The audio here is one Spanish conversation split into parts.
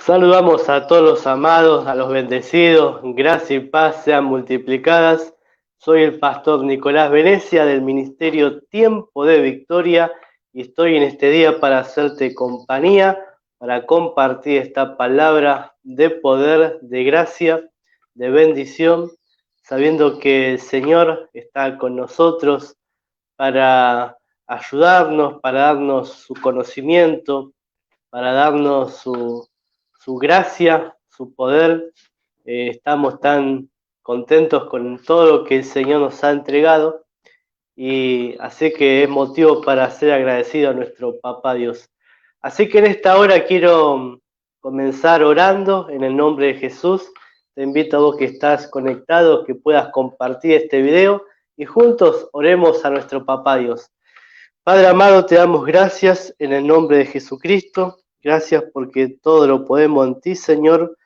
Saludamos a todos los amados, a los bendecidos, gracia y paz sean multiplicadas. Soy el pastor Nicolás Venecia del Ministerio Tiempo de Victoria y estoy en este día para hacerte compañía, para compartir esta palabra de poder, de gracia, de bendición, sabiendo que el Señor está con nosotros para ayudarnos, para darnos su conocimiento, para darnos su gracia, su poder. Estamos tan contentos con todo lo que el Señor nos ha entregado y así que es motivo para ser agradecido a nuestro Papá Dios. Así que en esta hora quiero comenzar orando en el nombre de Jesús. Te invito a vos que estás conectado, que puedas compartir este video y juntos oremos a nuestro Papá Dios. Padre amado, te damos gracias en el nombre de Jesucristo. Gracias porque todo lo podemos en ti, Señor.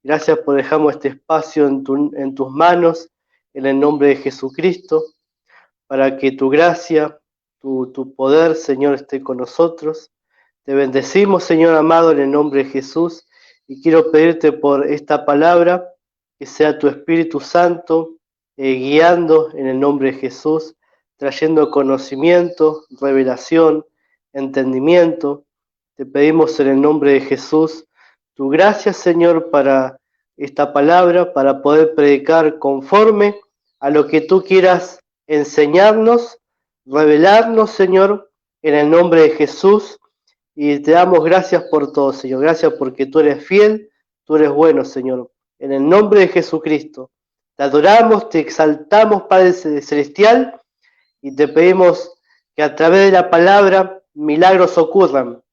Gracias por dejarnos este espacio en tus manos, en el nombre de Jesucristo, para que tu gracia, tu poder, Señor, esté con nosotros. Te bendecimos, Señor amado, en el nombre de Jesús. Y quiero pedirte por esta palabra, que sea tu Espíritu Santo guiando en el nombre de Jesús, trayendo conocimiento, revelación, entendimiento. Te pedimos en el nombre de Jesús tu gracia, Señor, para esta palabra, para poder predicar conforme a lo que tú quieras enseñarnos, revelarnos, Señor, en el nombre de Jesús. Y te damos gracias por todo, Señor. Gracias porque tú eres fiel, tú eres bueno, Señor. En el nombre de Jesucristo. Te adoramos, te exaltamos, Padre Celestial, y te pedimos que a través de la palabra milagros ocurran,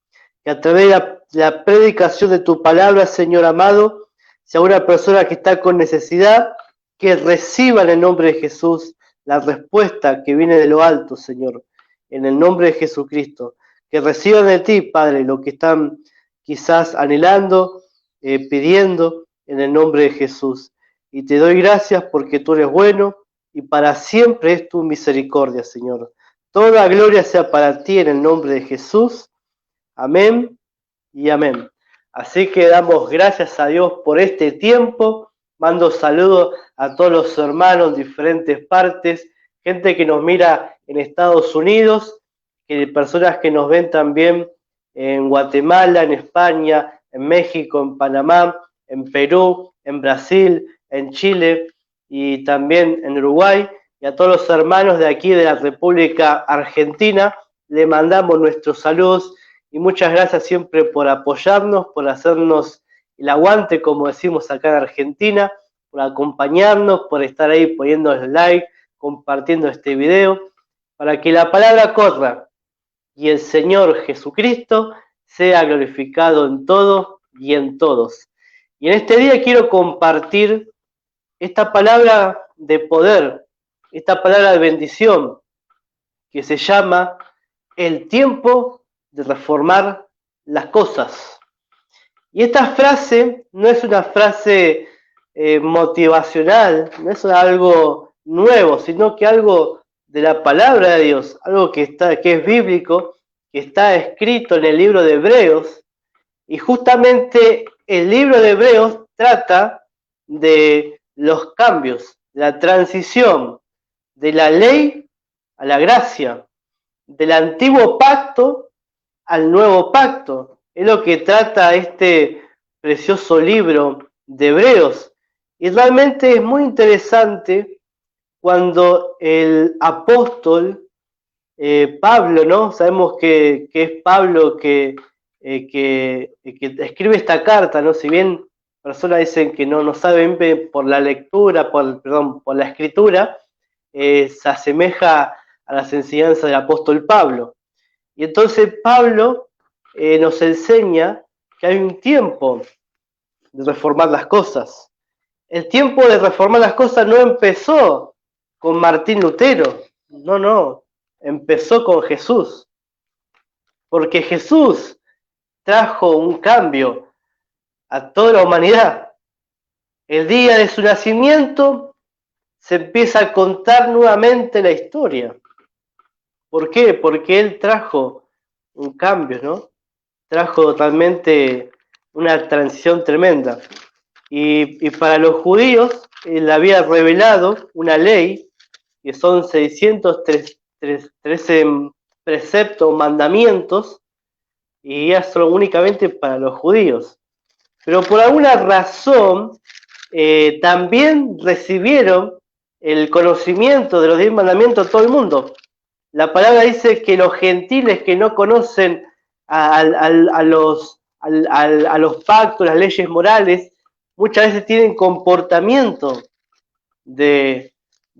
que a través de la predicación de tu palabra, Señor amado, sea una persona que está con necesidad, que reciba en el nombre de Jesús la respuesta que viene de lo alto, Señor, en el nombre de Jesucristo, que reciban de ti, Padre, lo que están quizás anhelando, pidiendo, en el nombre de Jesús. Y te doy gracias porque tú eres bueno y para siempre es tu misericordia, Señor. Toda gloria sea para ti en el nombre de Jesús. Amén y amén. Así que damos gracias a Dios por este tiempo. Mando saludos a todos los hermanos en diferentes partes, gente que nos mira en Estados Unidos, personas que nos ven también en Guatemala, en España, en México, en Panamá, en Perú, en Brasil, en Chile y también en Uruguay. Y a todos los hermanos de aquí de la República Argentina, le mandamos nuestros saludos y muchas gracias siempre por apoyarnos, por hacernos el aguante, como decimos acá en Argentina, por acompañarnos, por estar ahí poniendo el like, compartiendo este video, para que la palabra corra y el Señor Jesucristo sea glorificado en todo y en todos. Y en este día quiero compartir esta palabra de poder, esta palabra de bendición, que se llama el tiempo de reformar las cosas. Y esta frase no es una frase motivacional, no es algo nuevo, sino que algo de la palabra de Dios, algo que es bíblico, que está escrito en el libro de Hebreos, y justamente el libro de Hebreos trata de los cambios, de la transición de la ley a la gracia, del antiguo pacto al nuevo pacto. Es lo que trata este precioso libro de Hebreos. Y realmente es muy interesante cuando el apóstol Pablo, ¿no? Sabemos que es Pablo que escribe esta carta, ¿no? Si bien personas dicen que no saben por la lectura, por la escritura, se asemeja a las enseñanzas del apóstol Pablo. Y entonces Pablo nos enseña que hay un tiempo de reformar las cosas. El tiempo de reformar las cosas no empezó con Martín Lutero, no, empezó con Jesús. Porque Jesús trajo un cambio a toda la humanidad. El día de su nacimiento se empieza a contar nuevamente la historia. ¿Por qué? Porque Él trajo un cambio, ¿no? Trajo totalmente una transición tremenda. Y para los judíos, él había revelado una ley, que son 613 preceptos, mandamientos, y eso únicamente para los judíos. Pero por alguna razón, también recibieron el conocimiento de los 10 mandamientos todo el mundo. La palabra dice que los gentiles que no conocen a los pactos, las leyes morales, muchas veces tienen comportamiento de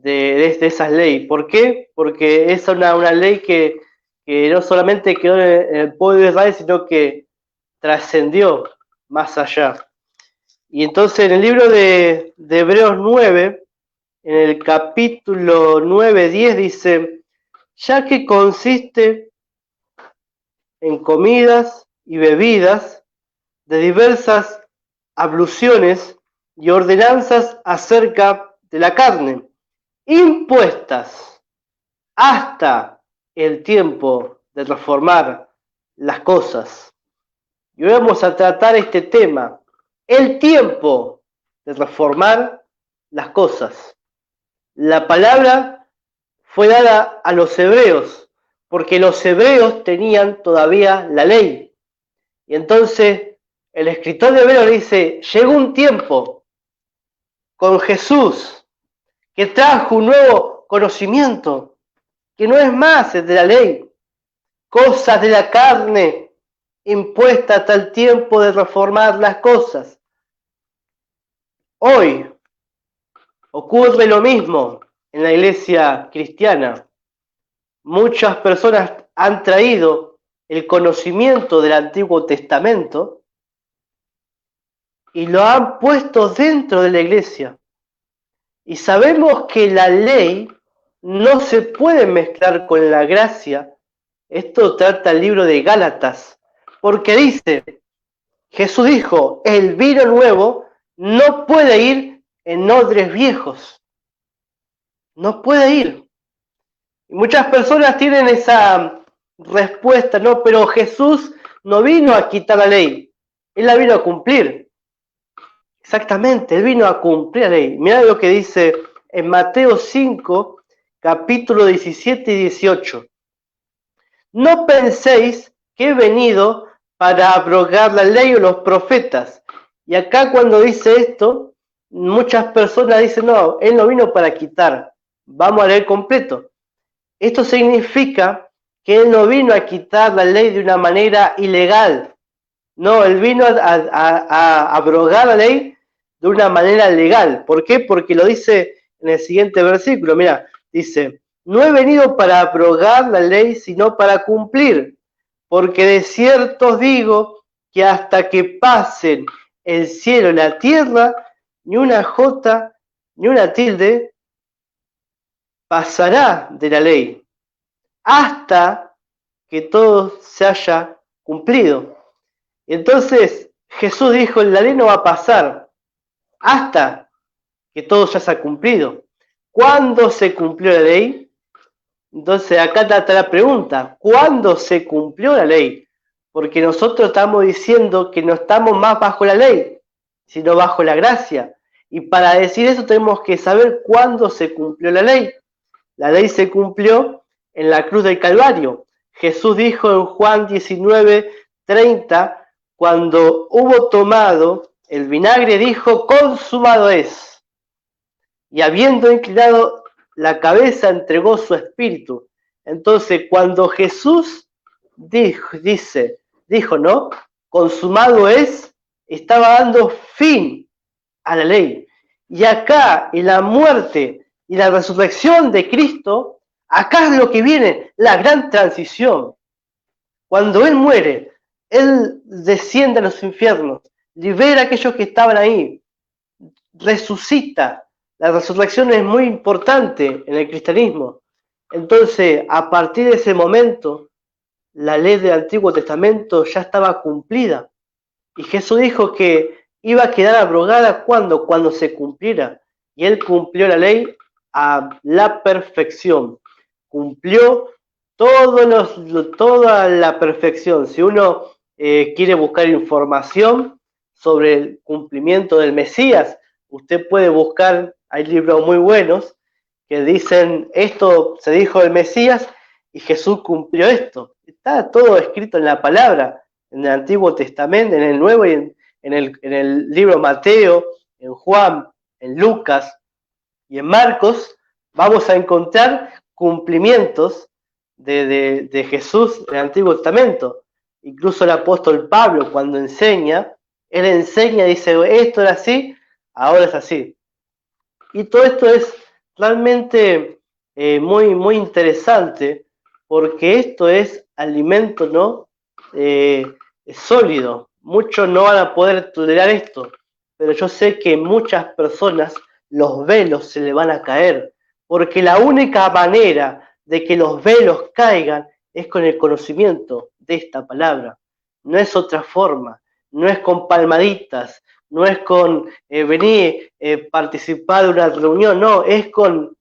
esas leyes. ¿Por qué? Porque es una ley que no solamente quedó en el pueblo de Israel, sino que trascendió más allá. Y entonces en el libro de Hebreos 9, en el capítulo 9-10 dice, ya que consiste en comidas y bebidas de diversas abluciones y ordenanzas acerca de la carne, impuestas hasta el tiempo de reformar las cosas. Y hoy vamos a tratar este tema, el tiempo de reformar las cosas. La palabra fue dada a los hebreos, porque los hebreos tenían todavía la ley. Y entonces el escritor de Hebreos dice, llegó un tiempo con Jesús que trajo un nuevo conocimiento, que no es más el de la ley, cosas de la carne impuestas hasta el tiempo de reformar las cosas. Hoy ocurre lo mismo en la iglesia cristiana. Muchas personas han traído el conocimiento del Antiguo Testamento y lo han puesto dentro de la iglesia. Y sabemos que la ley no se puede mezclar con la gracia. Esto trata el libro de Gálatas, porque dice, Jesús dijo, el vino nuevo no puede ir en odres viejos. No puede ir. Y muchas personas tienen esa respuesta, ¿no? Pero Jesús no vino a quitar la ley, Él la vino a cumplir. Exactamente, Él vino a cumplir la ley. Mirá lo que dice en Mateo 5, capítulo 17 y 18. No penséis que he venido para abrogar la ley o los profetas. Y acá cuando dice esto, muchas personas dicen, no, Él no vino para quitar. Vamos a leer completo. Esto significa que Él no vino a quitar la ley de una manera ilegal. No, Él vino a abrogar la ley de una manera legal. ¿Por qué? Porque lo dice en el siguiente versículo. Mira, dice, no he venido para abrogar la ley, sino para cumplir. Porque de cierto os digo que hasta que pasen el cielo y la tierra, ni una jota, ni una tilde pasará de la ley, hasta que todo se haya cumplido. Entonces Jesús dijo, la ley no va a pasar hasta que todo ya se ha cumplido. ¿Cuándo se cumplió la ley? Entonces acá está la pregunta, ¿cuándo se cumplió la ley? Porque nosotros estamos diciendo que no estamos más bajo la ley, sino bajo la gracia. Y para decir eso tenemos que saber cuándo se cumplió la ley. La ley se cumplió en la cruz del Calvario. Jesús dijo en Juan 19:30, cuando hubo tomado el vinagre, dijo, consumado es. Y habiendo inclinado la cabeza, entregó su espíritu. Entonces, cuando Jesús dijo, ¿no? Consumado es, estaba dando fin a la ley. Y acá, en la muerte y la resurrección de Cristo, acá es lo que viene, la gran transición. Cuando Él muere, Él desciende a los infiernos, libera a aquellos que estaban ahí, resucita. La resurrección es muy importante en el cristianismo. Entonces, a partir de ese momento, la ley del Antiguo Testamento ya estaba cumplida. Y Jesús dijo que iba a quedar abrogada cuando se cumpliera. Y Él cumplió la ley a la perfección. Cumplió toda la perfección. Si uno quiere buscar información, sobre el cumplimiento del Mesías. Usted puede buscar, hay libros muy buenos que dicen, esto se dijo del Mesías y Jesús cumplió esto. Está todo escrito en la palabra, en el Antiguo Testamento, en el Nuevo y en el libro Mateo, en Juan, en Lucas y en Marcos. Vamos a encontrar cumplimientos de Jesús en el Antiguo Testamento. Incluso el apóstol Pablo, cuando enseña, él enseña y dice, esto era así, ahora es así. Y todo esto es realmente muy, muy interesante, porque esto es alimento, ¿no? Sólido. Muchos no van a poder tolerar esto, pero yo sé que muchas personas los velos se le van a caer, porque la única manera de que los velos caigan es con el conocimiento de esta palabra. No es otra forma, no es con palmaditas, no es con venir, participar de una reunión, no, es con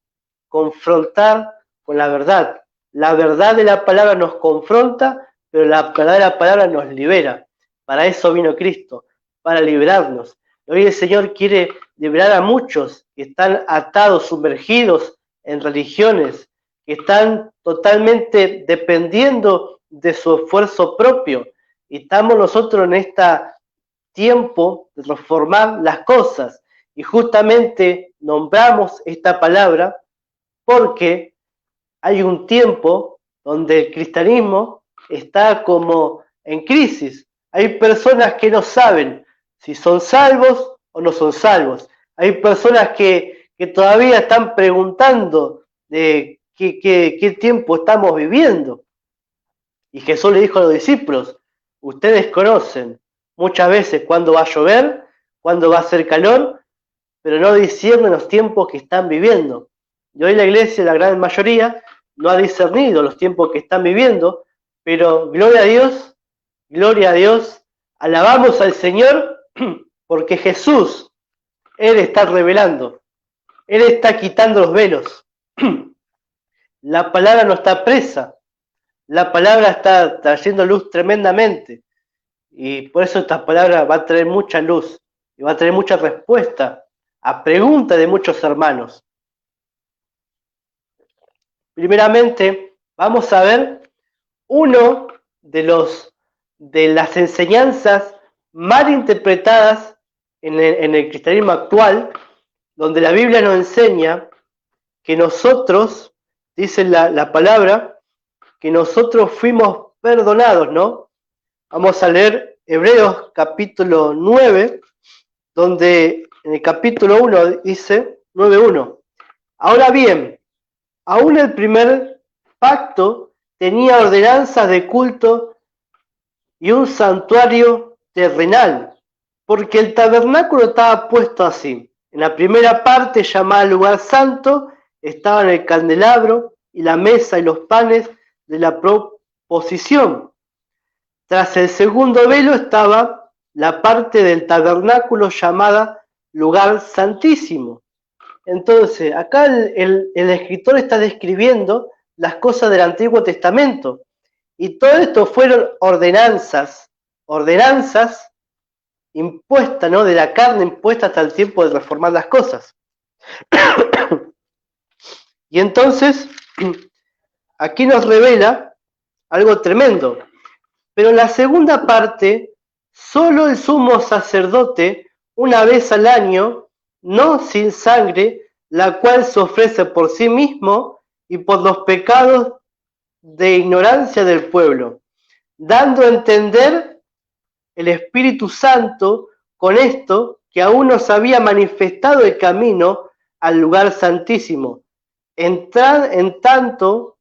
confrontar con la verdad. La verdad de la palabra nos confronta, pero la verdad de la palabra nos libera. Para eso vino Cristo, para liberarnos. Hoy el Señor quiere liberar a muchos que están atados, sumergidos en religiones, que están totalmente dependiendo de su esfuerzo propio. Y estamos nosotros en este tiempo de transformar las cosas. Y justamente nombramos esta palabra porque hay un tiempo donde el cristianismo está como en crisis. Hay personas que no saben si son salvos o no son salvos. Hay personas que todavía están preguntando de qué tiempo estamos viviendo. Y Jesús le dijo a los discípulos, ustedes conocen muchas veces cuándo va a llover, cuándo va a hacer calor, pero no disciernen los tiempos que están viviendo. Y hoy la iglesia, la gran mayoría, no ha discernido los tiempos que están viviendo, pero gloria a Dios, alabamos al Señor, porque Jesús, Él está revelando, Él está quitando los velos. La palabra no está presa, la palabra está trayendo luz tremendamente, y por eso esta palabra va a traer mucha luz, y va a traer mucha respuesta a preguntas de muchos hermanos. Primeramente, vamos a ver uno de las enseñanzas mal interpretadas en el cristianismo actual, donde la Biblia nos enseña que nosotros, dice la palabra, que nosotros fuimos perdonados, ¿no? Vamos a leer Hebreos capítulo 9, donde en el capítulo 1 dice 9:1. Ahora bien, aún el primer pacto tenía ordenanzas de culto y un santuario terrenal, porque el tabernáculo estaba puesto así. En la primera parte, llamada lugar santo, estaban el candelabro y la mesa y los panes de la proposición. Tras el segundo velo estaba la parte del tabernáculo llamada lugar santísimo. Entonces, acá el escritor está describiendo las cosas del Antiguo Testamento. Y todo esto fueron ordenanzas impuestas, ¿no? De la carne impuesta hasta el tiempo de reformar las cosas. Y entonces, aquí nos revela algo tremendo. Pero en la segunda parte, solo el sumo sacerdote, una vez al año, no sin sangre, la cual se ofrece por sí mismo y por los pecados de ignorancia del pueblo, dando a entender el Espíritu Santo con esto que aún nos había manifestado el camino al lugar santísimo, en tanto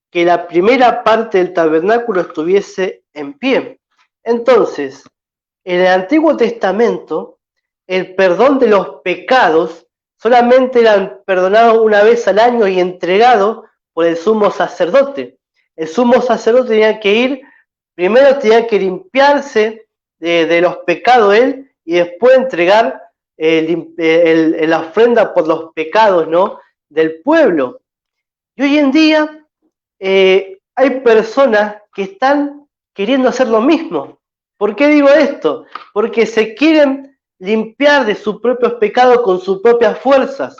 que la primera parte del tabernáculo estuviese en pie. Entonces, en el Antiguo Testamento, el perdón de los pecados solamente eran perdonados una vez al año y entregados por el sumo sacerdote. El sumo sacerdote tenía que ir, primero tenía que limpiarse de los pecados él y después entregar la ofrenda por los pecados, ¿no? Del pueblo. Y hoy en día hay personas que están queriendo hacer lo mismo. ¿Por qué digo esto? Porque se quieren limpiar de sus propios pecados con sus propias fuerzas.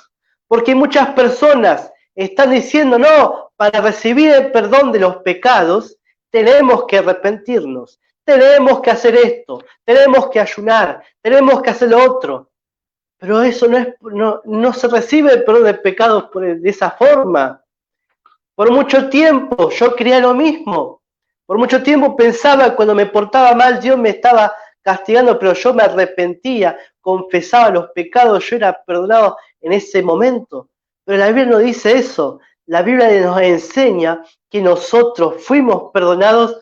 Porque muchas personas están diciendo, no, para recibir el perdón de los pecados tenemos que arrepentirnos, tenemos que hacer esto, tenemos que ayunar, tenemos que hacer lo otro. Pero eso no se recibe el perdón de pecados de esa forma. Por mucho tiempo yo creía lo mismo. Por mucho tiempo pensaba que cuando me portaba mal Dios me estaba castigando, pero yo me arrepentía, confesaba los pecados, yo era perdonado en ese momento. Pero la Biblia no dice eso. La Biblia nos enseña que nosotros fuimos perdonados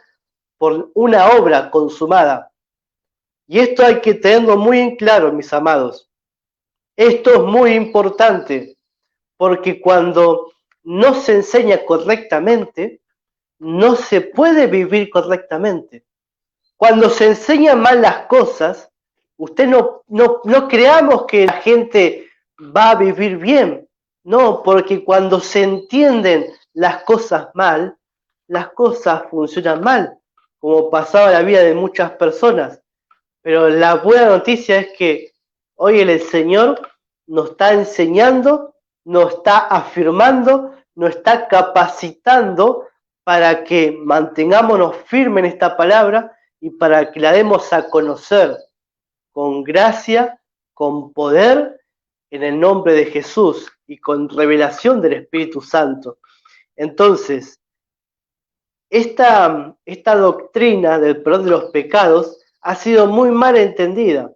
por una obra consumada. Y esto hay que tenerlo muy en claro, mis amados. Esto es muy importante, porque cuando no se enseña correctamente, no se puede vivir correctamente. Cuando se enseñan mal las cosas, usted no creamos que la gente va a vivir bien. No, porque cuando se entienden las cosas mal, las cosas funcionan mal, como pasaba en la vida de muchas personas. Pero la buena noticia es que hoy el Señor nos está enseñando, nos está afirmando, nos está capacitando para que mantengámonos firmes en esta palabra y para que la demos a conocer con gracia, con poder, en el nombre de Jesús y con revelación del Espíritu Santo. Entonces, esta doctrina del perdón de los pecados ha sido muy mal entendida,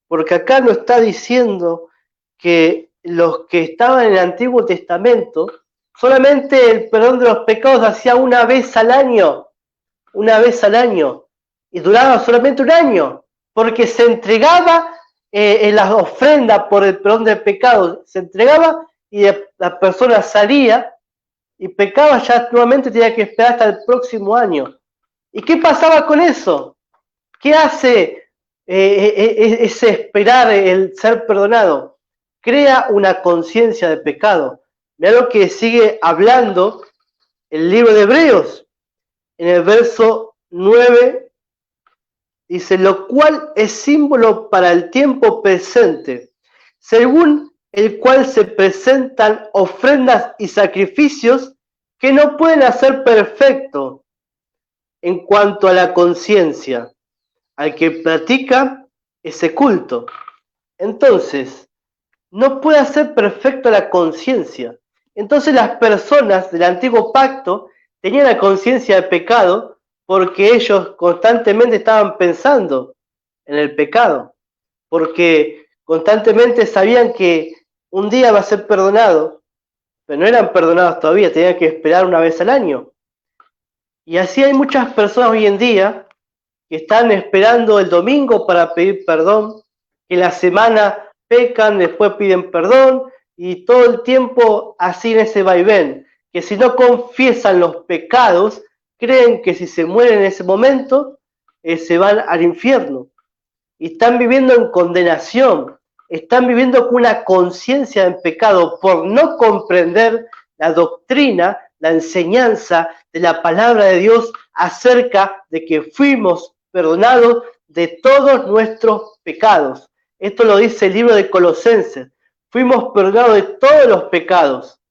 porque acá nos está diciendo que los que estaban en el Antiguo Testamento, solamente el perdón de los pecados hacía una vez al año, y duraba solamente un año, porque se entregaba en la ofrenda por el perdón del pecado, se entregaba y la persona salía y pecaba, ya nuevamente tenía que esperar hasta el próximo año. ¿Y qué pasaba con eso? ¿Qué hace ese esperar el ser perdonado? Crea una conciencia de pecado. Mira lo que sigue hablando el libro de Hebreos. En el verso 9 dice, lo cual es símbolo para el tiempo presente, según el cual se presentan ofrendas y sacrificios que no pueden hacer perfecto en cuanto a la conciencia al que practica ese culto. Entonces, no puede hacer perfecto la conciencia. Entonces las personas del antiguo pacto tenían la conciencia de pecado porque ellos constantemente estaban pensando en el pecado, porque constantemente sabían que un día va a ser perdonado, pero no eran perdonados todavía, tenían que esperar una vez al año. Y así hay muchas personas hoy en día que están esperando el domingo para pedir perdón, que la semana pecan, después piden perdón, y todo el tiempo así en ese vaivén, que si no confiesan los pecados, creen que si se mueren en ese momento, se van al infierno. Y están viviendo en condenación, están viviendo con una conciencia en pecado por no comprender la doctrina, la enseñanza de la palabra de Dios acerca de que fuimos perdonados de todos nuestros pecados. Esto lo dice el libro de Colosenses. Fuimos perdonados de todos los pecados.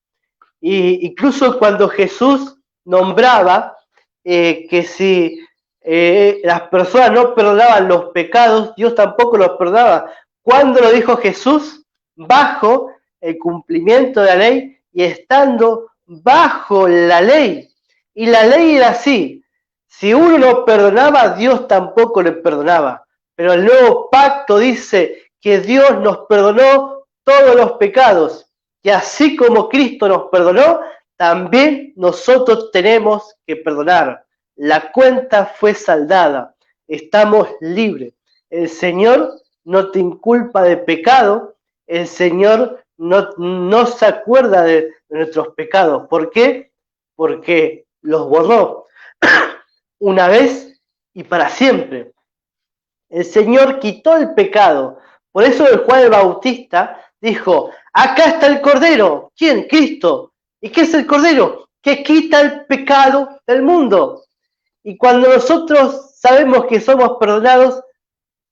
Y incluso cuando Jesús nombraba que si las personas no perdonaban los pecados, Dios tampoco los perdonaba. ¿Cuándo lo dijo Jesús? Bajo el cumplimiento de la ley y estando bajo la ley. Y la ley era así. Si uno no perdonaba, Dios tampoco le perdonaba. Pero el nuevo pacto dice que Dios nos perdonó todos los pecados. Y así como Cristo nos perdonó, también nosotros tenemos que perdonar. La cuenta fue saldada. Estamos libres. El Señor no te inculpa de pecado. El Señor no se acuerda de nuestros pecados. ¿Por qué? Porque los borró una vez y para siempre. El Señor quitó el pecado. Por eso el Juan el Bautista dijo, acá está el Cordero. ¿Quién? Cristo. ¿Y qué es el Cordero? Que quita el pecado del mundo. Y cuando nosotros sabemos que somos perdonados,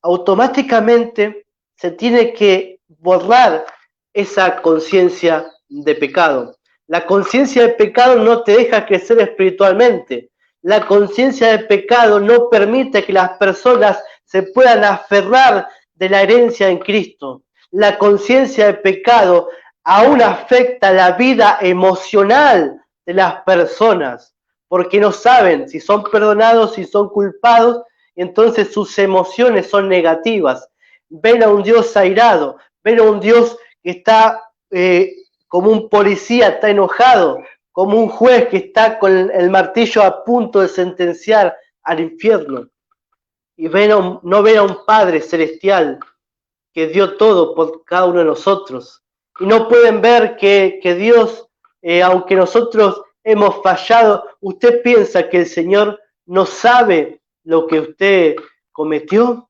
automáticamente se tiene que borrar esa conciencia de pecado. La conciencia de pecado no te deja crecer espiritualmente. La conciencia de pecado no permite que las personas se puedan aferrar de la herencia en Cristo. La conciencia de pecado aún afecta la vida emocional de las personas, porque no saben si son perdonados, si son culpados, y entonces sus emociones son negativas. Ven a un Dios airado, ven a un Dios que está como un policía, está enojado, como un juez que está con el martillo a punto de sentenciar al infierno. Y no ven a un Padre celestial que dio todo por cada uno de nosotros. Y no pueden ver que Dios, aunque nosotros hemos fallado, usted piensa que el Señor no sabe lo que usted cometió.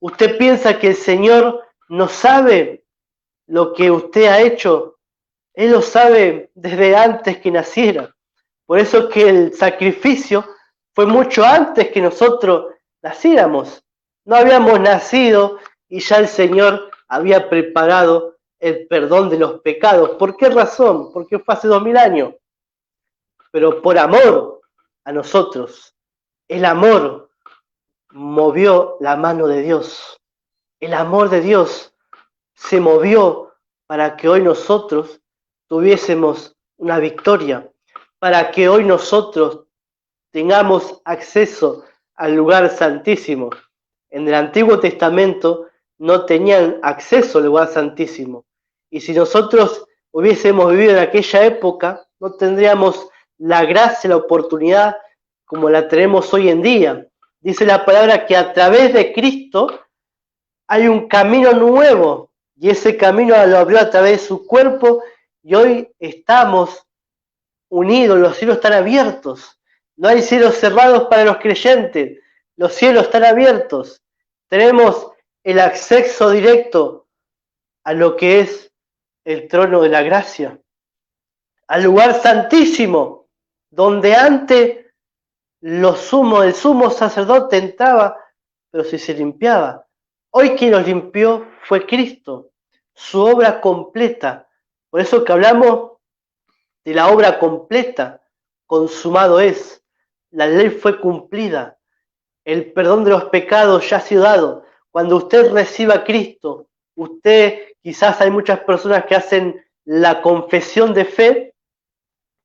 Usted piensa que el Señor no sabe lo que usted ha hecho. Él lo sabe desde antes que naciera. Por eso que el sacrificio fue mucho antes que nosotros naciéramos. No habíamos nacido y ya el Señor había preparado el perdón de los pecados. ¿Por qué razón? Porque fue hace 2000 años. Pero por amor a nosotros. El amor movió la mano de Dios. El amor de Dios se movió para que hoy nosotros tuviésemos una victoria, para que hoy nosotros tengamos acceso al lugar santísimo. En el Antiguo Testamento no tenían acceso al lugar santísimo. Y si nosotros hubiésemos vivido en aquella época, no tendríamos la gracia, la oportunidad como la tenemos hoy en día. Dice la palabra que a través de Cristo hay un camino nuevo, y ese camino lo abrió a través de su cuerpo, y hoy estamos unidos, los cielos están abiertos. No hay cielos cerrados para los creyentes, los cielos están abiertos. Tenemos el acceso directo a lo que es el trono de la gracia, al lugar santísimo, donde antes el sumo sacerdote entraba, pero si se limpiaba. Hoy quien nos limpió fue Cristo, su obra completa. Por eso que hablamos de la obra completa, consumado es. La ley fue cumplida, el perdón de los pecados ya ha sido dado. Cuando usted reciba a Cristo, quizás hay muchas personas que hacen la confesión de fe,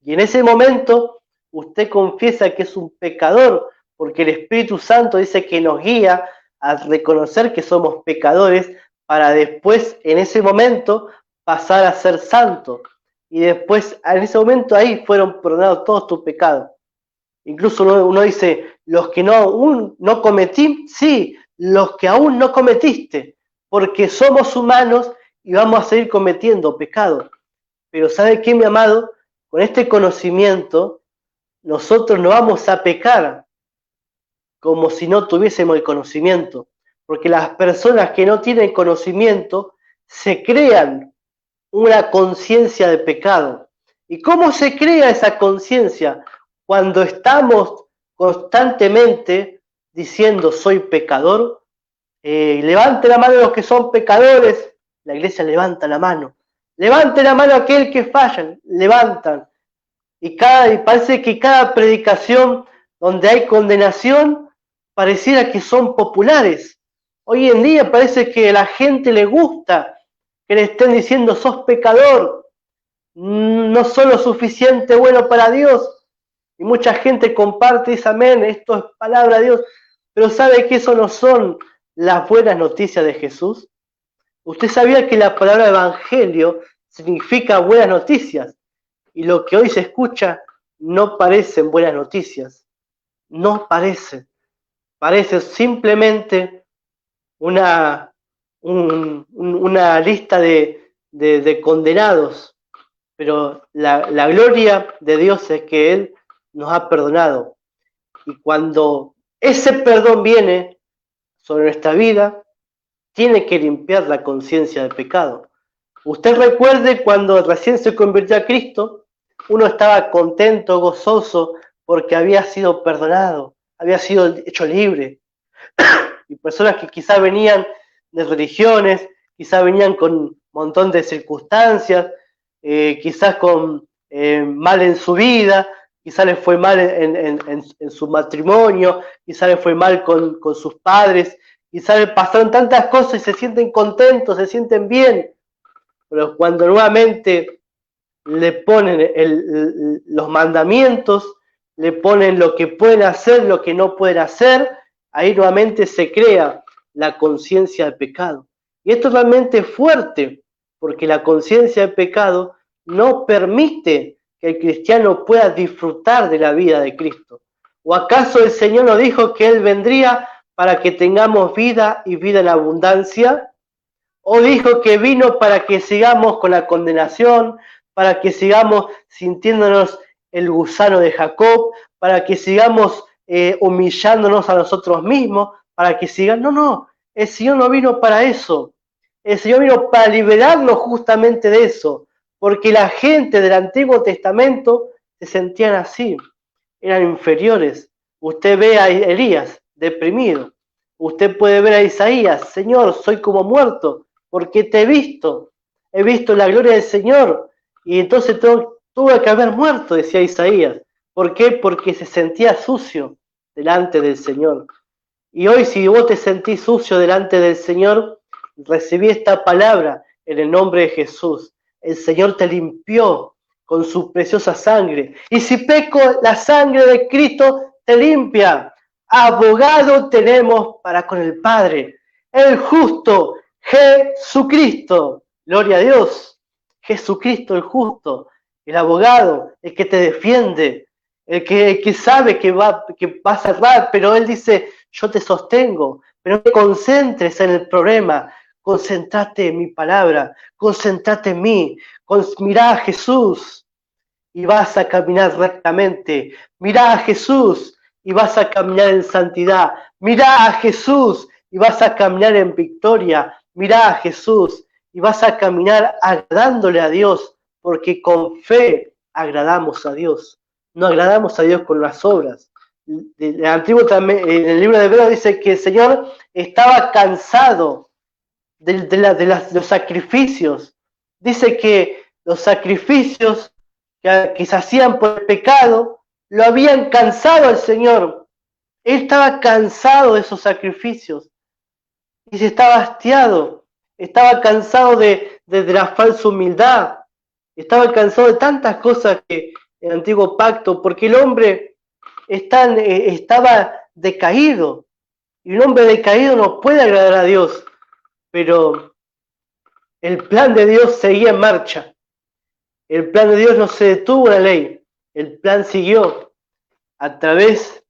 y en ese momento usted confiesa que es un pecador, porque el Espíritu Santo dice que nos guía a reconocer que somos pecadores, para después, en ese momento, pasar a ser santo. Y después, en ese momento, ahí fueron perdonados todos tus pecados. Incluso uno dice, los que no cometí, sí, los que aún no cometiste, porque somos humanos y vamos a seguir cometiendo pecados. Pero ¿sabe qué, mi amado? Con este conocimiento, nosotros no vamos a pecar como si no tuviésemos el conocimiento, porque las personas que no tienen conocimiento se crean una conciencia de pecado. ¿Y cómo se crea esa conciencia? Cuando estamos constantemente diciendo soy pecador. Levante la mano los que son pecadores. La iglesia levanta la mano. Levante la mano aquel que fallan. Levantan. Y parece que cada predicación donde hay condenación pareciera que son populares. Hoy en día parece que a la gente le gusta que le estén diciendo sos pecador, no sos lo suficiente bueno para Dios. Y mucha gente comparte y dice amén, esto es palabra de Dios. Pero ¿sabe que eso no son las buenas noticias de Jesús? Usted sabía que la palabra evangelio significa buenas noticias. Y lo que hoy se escucha no parecen buenas noticias. No parece. Parece simplemente una lista de condenados. Pero la gloria de Dios es que Él nos ha perdonado. Y cuando ese perdón viene sobre nuestra vida, tiene que limpiar la conciencia del pecado. Usted recuerde cuando recién se convirtió a Cristo, uno estaba contento, gozoso, porque había sido perdonado. había sido hecho libre. Y personas que quizás venían de religiones, quizás venían con un montón de circunstancias, quizás con mal en su vida, quizás les fue mal en su matrimonio, quizás les fue mal con sus padres, quizás les pasaron tantas cosas y se sienten contentos, se sienten bien, pero cuando nuevamente le ponen los mandamientos, le ponen lo que pueden hacer, lo que no pueden hacer, ahí nuevamente se crea la conciencia del pecado. Y esto es realmente fuerte, porque la conciencia del pecado no permite que el cristiano pueda disfrutar de la vida de Cristo. ¿O acaso el Señor nos dijo que Él vendría para que tengamos vida y vida en abundancia? ¿O dijo que vino para que sigamos con la condenación, para que sigamos sintiéndonos el gusano de Jacob, para que sigamos humillándonos a nosotros mismos, para que sigan? No, el Señor no vino para eso. El Señor vino para liberarnos justamente de eso, porque la gente del Antiguo Testamento se sentían así, eran inferiores. Usted ve a Elías deprimido, usted puede ver a Isaías: Señor, soy como muerto, porque te he visto la gloria del Señor, y entonces tuve que haber muerto, decía Isaías. ¿Por qué? Porque se sentía sucio delante del Señor. Y hoy, si vos te sentís sucio delante del Señor, recibí esta palabra en el nombre de Jesús. El Señor te limpió con su preciosa sangre. Y si peco, la sangre de Cristo te limpia. Abogado tenemos para con el Padre, el justo Jesucristo. Gloria a Dios. Jesucristo el justo, el abogado, el que te defiende, el que sabe que va a cerrar, pero Él dice: yo te sostengo. Pero no te concentres en el problema, concentrate en mi palabra, concentrate en mí, mirá a Jesús y vas a caminar rectamente, mirá a Jesús y vas a caminar en santidad, mirá a Jesús y vas a caminar en victoria, mirá a Jesús y vas a caminar agradándole a Dios, porque con fe agradamos a Dios, no agradamos a Dios con las obras. El Antiguo, en el libro de Hebreos dice que el Señor estaba cansado de los sacrificios. Dice que los sacrificios que se hacían por el pecado lo habían cansado al Señor. Él estaba cansado de esos sacrificios y se estaba hastiado, estaba cansado de la falsa humildad, estaba cansado de tantas cosas que el antiguo pacto, porque el hombre estaba decaído, y un hombre decaído no puede agradar a Dios, pero el plan de Dios seguía en marcha. El plan de Dios no se detuvo en la ley, el plan siguió a través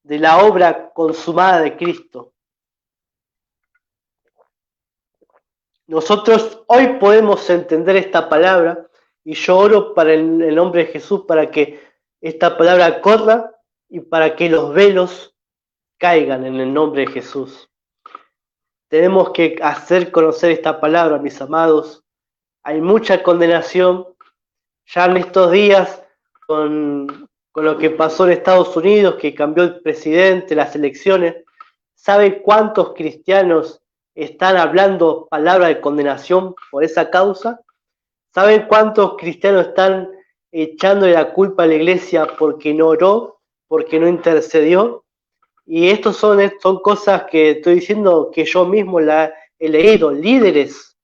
de la obra consumada de Cristo. Nosotros hoy podemos entender esta palabra, y yo oro para el nombre de Jesús para que esta palabra corra y para que los velos caigan en el nombre de Jesús. Tenemos que hacer conocer esta palabra, mis amados. Hay mucha condenación ya en estos días con lo que pasó en Estados Unidos, que cambió el presidente, las elecciones. ¿Sabe cuántos cristianos están hablando palabra de condenación por esa causa? ¿Saben cuántos cristianos están echándole la culpa a la iglesia porque no oró, porque no intercedió? Y estos son cosas que estoy diciendo que yo mismo la he leído, líderes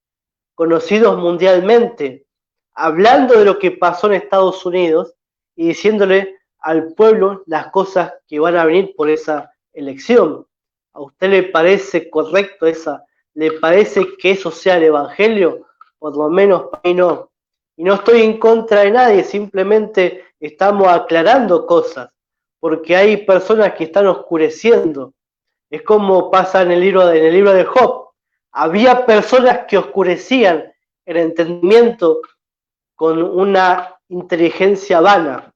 conocidos mundialmente, hablando de lo que pasó en Estados Unidos y diciéndole al pueblo las cosas que van a venir por esa elección. ¿A usted le parece correcto esa? ¿Le parece que eso sea el evangelio? Por lo menos para mí no. Y no estoy en contra de nadie, simplemente estamos aclarando cosas, porque hay personas que están oscureciendo. Es como pasa en el libro de Job. Había personas que oscurecían el entendimiento con una inteligencia vana,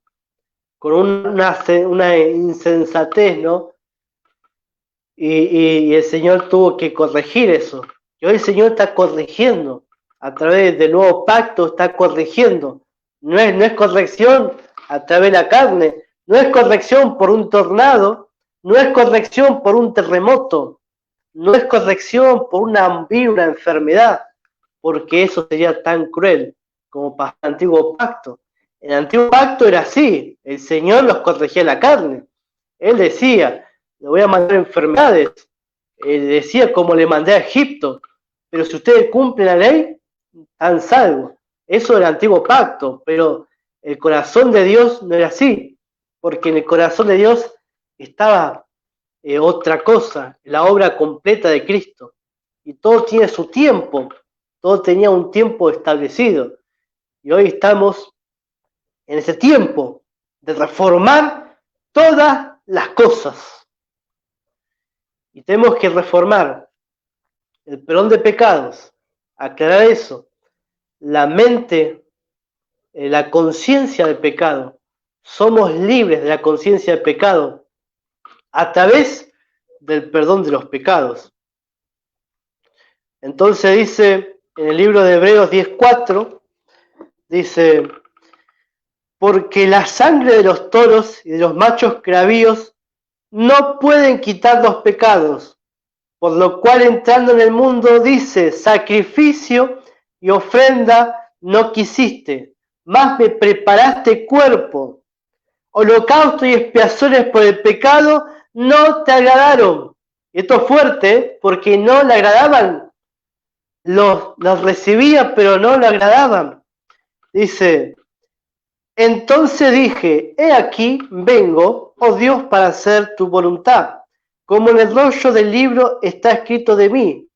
con una insensatez, ¿no? Y el Señor tuvo que corregir eso. Y hoy el Señor está corrigiendo. A través del nuevo pacto está corrigiendo. No es corrección a través de la carne, no es corrección por un tornado, No es corrección por un terremoto, no es corrección por una enfermedad, porque eso sería tan cruel como para el antiguo pacto. El antiguo pacto era así, el Señor los corregía la carne. Él decía, le voy a mandar enfermedades. Él decía como le mandé a Egipto, pero si ustedes cumplen la ley, están salvos. Eso era el antiguo pacto, pero el corazón de Dios no era así, porque en el corazón de Dios estaba otra cosa, la obra completa de Cristo. Y todo tiene su tiempo, todo tenía un tiempo establecido. Y hoy estamos en ese tiempo de reformar todas las cosas. Y tenemos que reformar el perdón de pecados, aclarar eso, la mente, la conciencia del pecado. Somos libres de la conciencia del pecado a través del perdón de los pecados. Entonces dice en el libro de Hebreos 10:4, dice, porque la sangre de los toros y de los machos cravíos no pueden quitar los pecados, por lo cual entrando en el mundo dice, sacrificio y ofrenda no quisiste, más me preparaste cuerpo, holocausto y expiaciones por el pecado no te agradaron. Esto es fuerte, porque no le agradaban, los recibía, pero no le agradaban. Dice, entonces dije, he aquí, vengo, oh Dios, para hacer tu voluntad. Como en el rollo del libro está escrito de mí,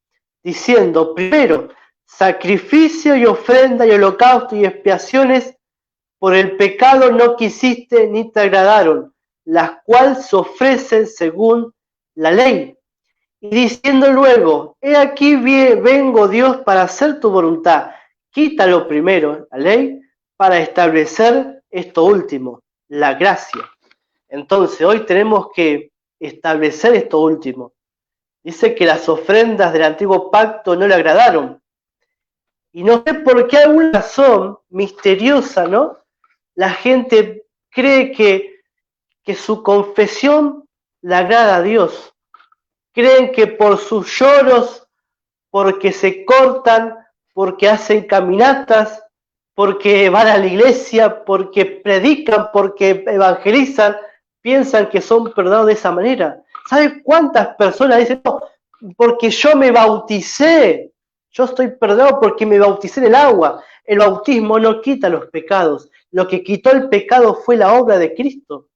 diciendo, primero, sacrificio y ofrenda y holocausto y expiaciones por el pecado no quisiste ni te agradaron, las cuales se ofrecen según la ley. Y diciendo luego, he aquí vengo Dios para hacer tu voluntad. Quítalo primero, la ley, para establecer esto último, la gracia. Entonces hoy tenemos que establecer esto último. Dice que las ofrendas del antiguo pacto no le agradaron. Y no sé por qué alguna razón misteriosa, ¿no? La gente cree que su confesión le agrada a Dios. Creen que por sus lloros, porque se cortan, porque hacen caminatas, porque van a la iglesia, porque predican, porque evangelizan, piensan que son perdonados de esa manera. ¿Sabes cuántas personas dicen, no, porque yo me bauticé, yo estoy perdonado porque me bauticé en el agua? El bautismo no quita los pecados, lo que quitó el pecado fue la obra de Cristo,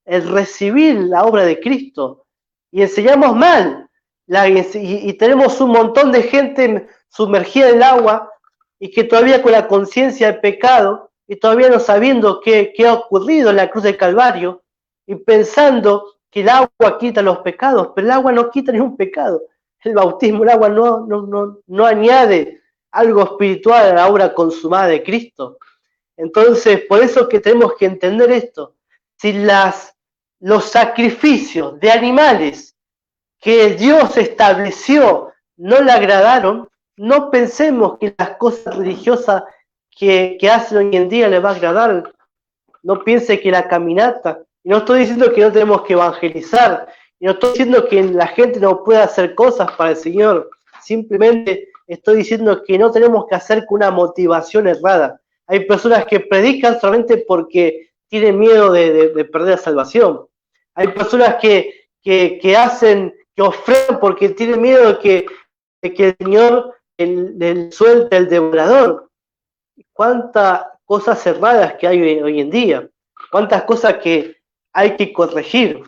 el recibir la obra de Cristo. Y enseñamos mal, y tenemos un montón de gente sumergida en el agua y que todavía con la conciencia del pecado y todavía no sabiendo qué ha ocurrido en la cruz del Calvario y pensando que el agua quita los pecados, pero el agua no quita ningún pecado. El bautismo, el agua no añade algo espiritual a la obra consumada de Cristo. Entonces, por eso que tenemos que entender esto. Si los sacrificios de animales que Dios estableció no le agradaron, no pensemos que las cosas religiosas que hacen hoy en día le va a agradar. No piense que la caminata, y no estoy diciendo que no tenemos que evangelizar, y no estoy diciendo que la gente no pueda hacer cosas para el Señor, simplemente estoy diciendo que no tenemos que hacer con una motivación errada. Hay personas que predican solamente porque tienen miedo de perder la salvación. Hay personas que hacen, que ofrecen porque tienen miedo de que el Señor el suelte el devorador. Cuántas cosas erradas que hay hoy en día, cuántas cosas que hay que corregir.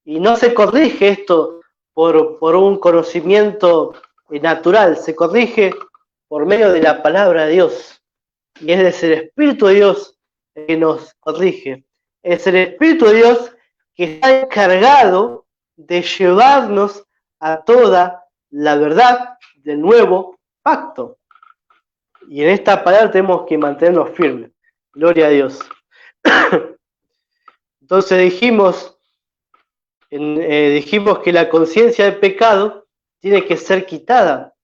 Y no se corrige esto por un conocimiento natural, se corrige por medio de la palabra de Dios. Y es el Espíritu de Dios el que nos corrige. Es el Espíritu de Dios que está encargado de llevarnos a toda la verdad del nuevo pacto. Y en esta palabra tenemos que mantenernos firmes. Gloria a Dios. Entonces dijimos que la conciencia del pecado tiene que ser quitada.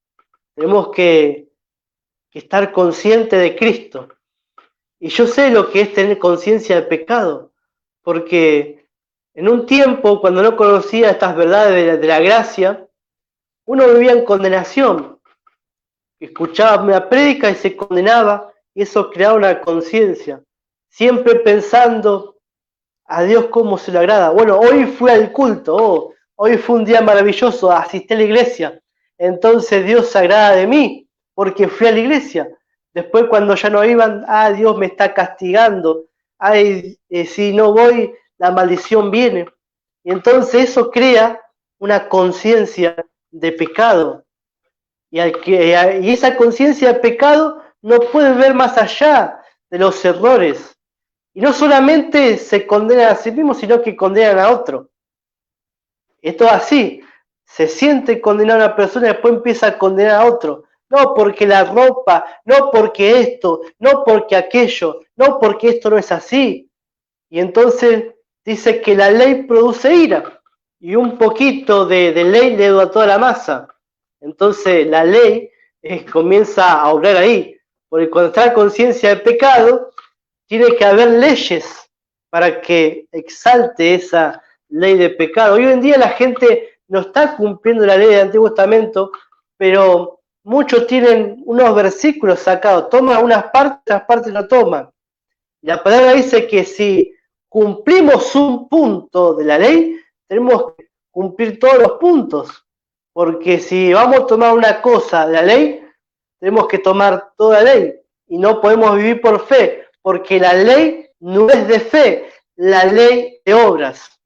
Tenemos que estar conscientes de Cristo. Y yo sé lo que es tener conciencia del pecado, porque En un tiempo, cuando no conocía estas verdades de la gracia, uno vivía en condenación, escuchaba una prédica y se condenaba, y eso creaba una conciencia, siempre pensando a Dios cómo se le agrada. Bueno, hoy fui al culto, hoy fue un día maravilloso, asistí a la iglesia, entonces Dios se agrada de mí, porque fui a la iglesia. Después cuando ya no iban, Dios me está castigando, si no voy, la maldición viene. Y entonces eso crea una conciencia de pecado. Y esa conciencia de pecado no puede ver más allá de los errores. Y no solamente se condenan a sí mismos, sino que condenan a otro. Esto es así. Se siente condenado a una persona y después empieza a condenar a otro. No porque la ropa, no porque esto, no porque aquello, no porque esto no es así. Y entonces dice que la ley produce ira. Y un poquito de ley le da toda la masa. Entonces la ley comienza a obrar ahí. Porque cuando está la conciencia de pecado, tiene que haber leyes para que exalte esa ley de pecado. Hoy en día la gente no está cumpliendo la ley del Antiguo Testamento, pero muchos tienen unos versículos sacados, toman unas partes, otras partes no toman. La palabra dice que si cumplimos un punto de la ley, tenemos que cumplir todos los puntos, porque si vamos a tomar una cosa de la ley, tenemos que tomar toda la ley, y no podemos vivir por fe, porque la ley no es de fe, la ley de obras.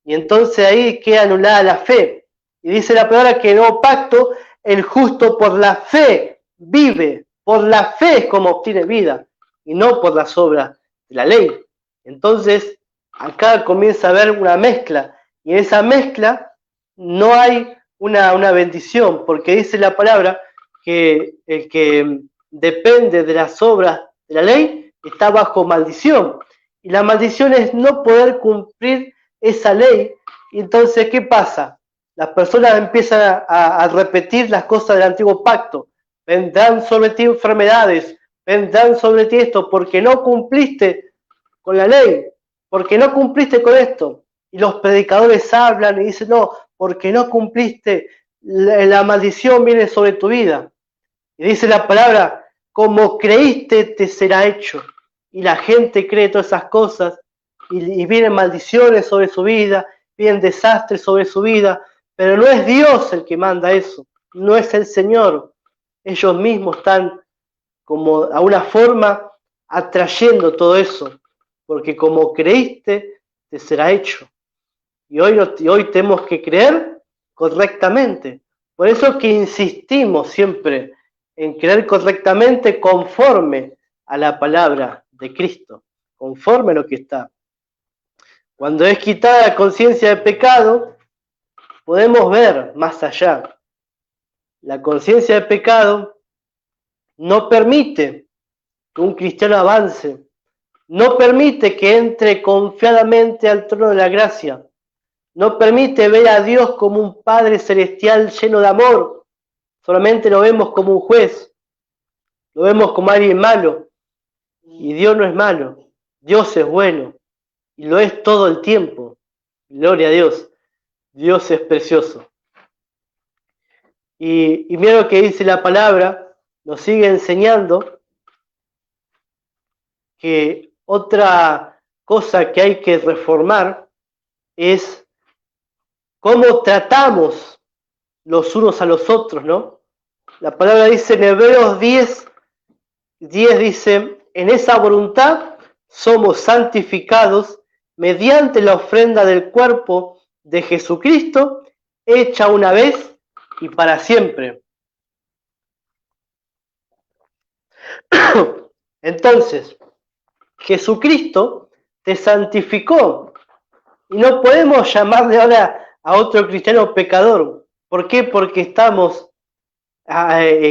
Y entonces ahí queda anulada la fe. Y dice la palabra que en el nuevo pacto, el justo por la fe vive, por la fe es como obtiene vida, y no por las obras de la ley. Entonces, acá comienza a haber una mezcla, y en esa mezcla no hay una bendición, porque dice la palabra que el que depende de las obras de la ley está bajo maldición. Y la maldición es no poder cumplir esa ley. Y entonces, ¿qué pasa? Las personas empiezan a repetir las cosas del antiguo pacto. Vendrán sobre ti enfermedades, vendrán sobre ti esto, porque no cumpliste con la ley, porque no cumpliste con esto. Y los predicadores hablan y dicen, no, porque no cumpliste, la maldición viene sobre tu vida. Y dice la palabra, como creíste te será hecho. Y la gente cree todas esas cosas y vienen maldiciones sobre su vida, vienen desastres sobre su vida, pero no es Dios el que manda eso, no es el Señor. Ellos mismos están como a una forma atrayendo todo eso, porque como creíste te será hecho. Y hoy tenemos que creer correctamente. Por eso que insistimos siempre en creer correctamente conforme a la palabra de Cristo, conforme a lo que está. Cuando es quitada la conciencia de pecado, podemos ver más allá. La conciencia de pecado no permite que un cristiano avance, no permite que entre confiadamente al trono de la gracia, no permite ver a Dios como un Padre celestial lleno de amor, solamente lo vemos como un juez, lo vemos como alguien malo, y Dios no es malo, Dios es bueno, y lo es todo el tiempo. Gloria a Dios, Dios es precioso. Y mira lo que dice la palabra, nos sigue enseñando que otra cosa que hay que reformar es cómo tratamos los unos a los otros, ¿no? La palabra dice en Hebreos 10 dice, en esa voluntad somos santificados mediante la ofrenda del cuerpo de Jesucristo, hecha una vez y para siempre. Entonces, Jesucristo te santificó y no podemos llamarle ahora a otro cristiano pecador. ¿Por qué? Porque estamos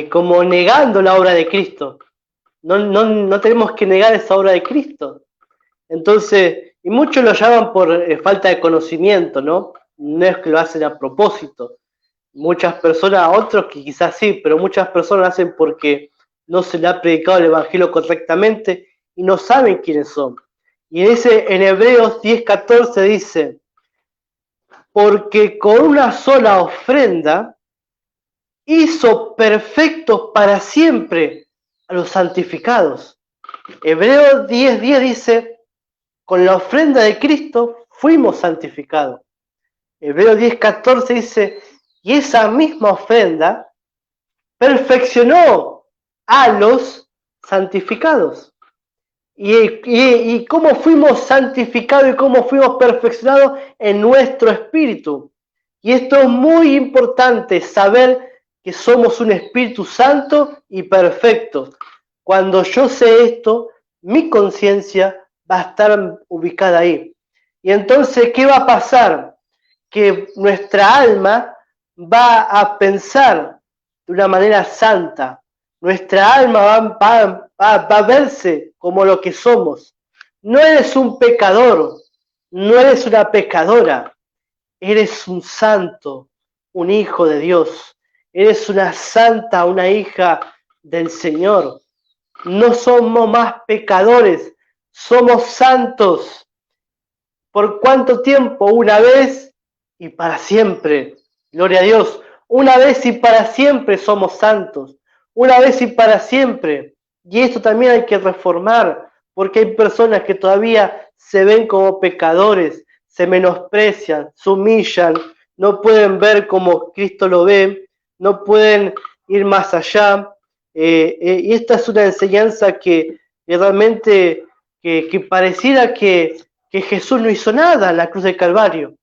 como negando la obra de Cristo. No tenemos que negar esa obra de Cristo. Entonces, y muchos lo llaman por falta de conocimiento, ¿no? No es que lo hacen a propósito. Muchas personas, otros que quizás sí, pero muchas personas lo hacen porque no se le ha predicado el Evangelio correctamente y no saben quiénes son. Y en Hebreos 10:14 dice, porque con una sola ofrenda hizo perfectos para siempre a los santificados. Hebreos 10:10 dice, con la ofrenda de Cristo fuimos santificados. Hebreos 10:14 dice, y esa misma ofrenda perfeccionó a los santificados. ¿Y cómo fuimos santificados y cómo fuimos perfeccionados? En nuestro espíritu. Y esto es muy importante, saber que somos un Espíritu Santo y perfecto. Cuando yo sé esto, mi conciencia va a estar ubicada ahí. Y entonces, ¿qué va a pasar? Que nuestra alma va a pensar de una manera santa. Nuestra alma va a verse como lo que somos. No eres un pecador, no eres una pecadora, eres un santo, un hijo de Dios. Eres una santa, una hija del Señor. No somos más pecadores, somos santos. ¿Por cuánto tiempo? Una vez y para siempre. Gloria a Dios. Una vez y para siempre somos santos. Una vez y para siempre. Y esto también hay que reformar, porque hay personas que todavía se ven como pecadores, se menosprecian, se humillan, no pueden ver como Cristo lo ve, no pueden ir más allá. Y esta es una enseñanza que realmente que pareciera que Jesús no hizo nada en la cruz del Calvario.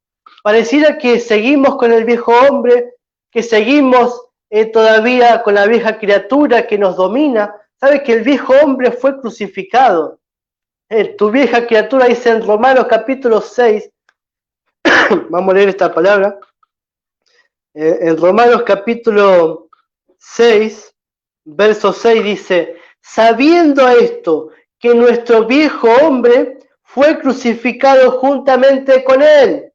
Pareciera que seguimos con el viejo hombre, que seguimos todavía con la vieja criatura que nos domina. ¿Sabes que el viejo hombre fue crucificado? Tu vieja criatura dice en Romanos capítulo 6, vamos a leer esta palabra, en Romanos capítulo 6, verso 6 dice, sabiendo esto, que nuestro viejo hombre fue crucificado juntamente con él,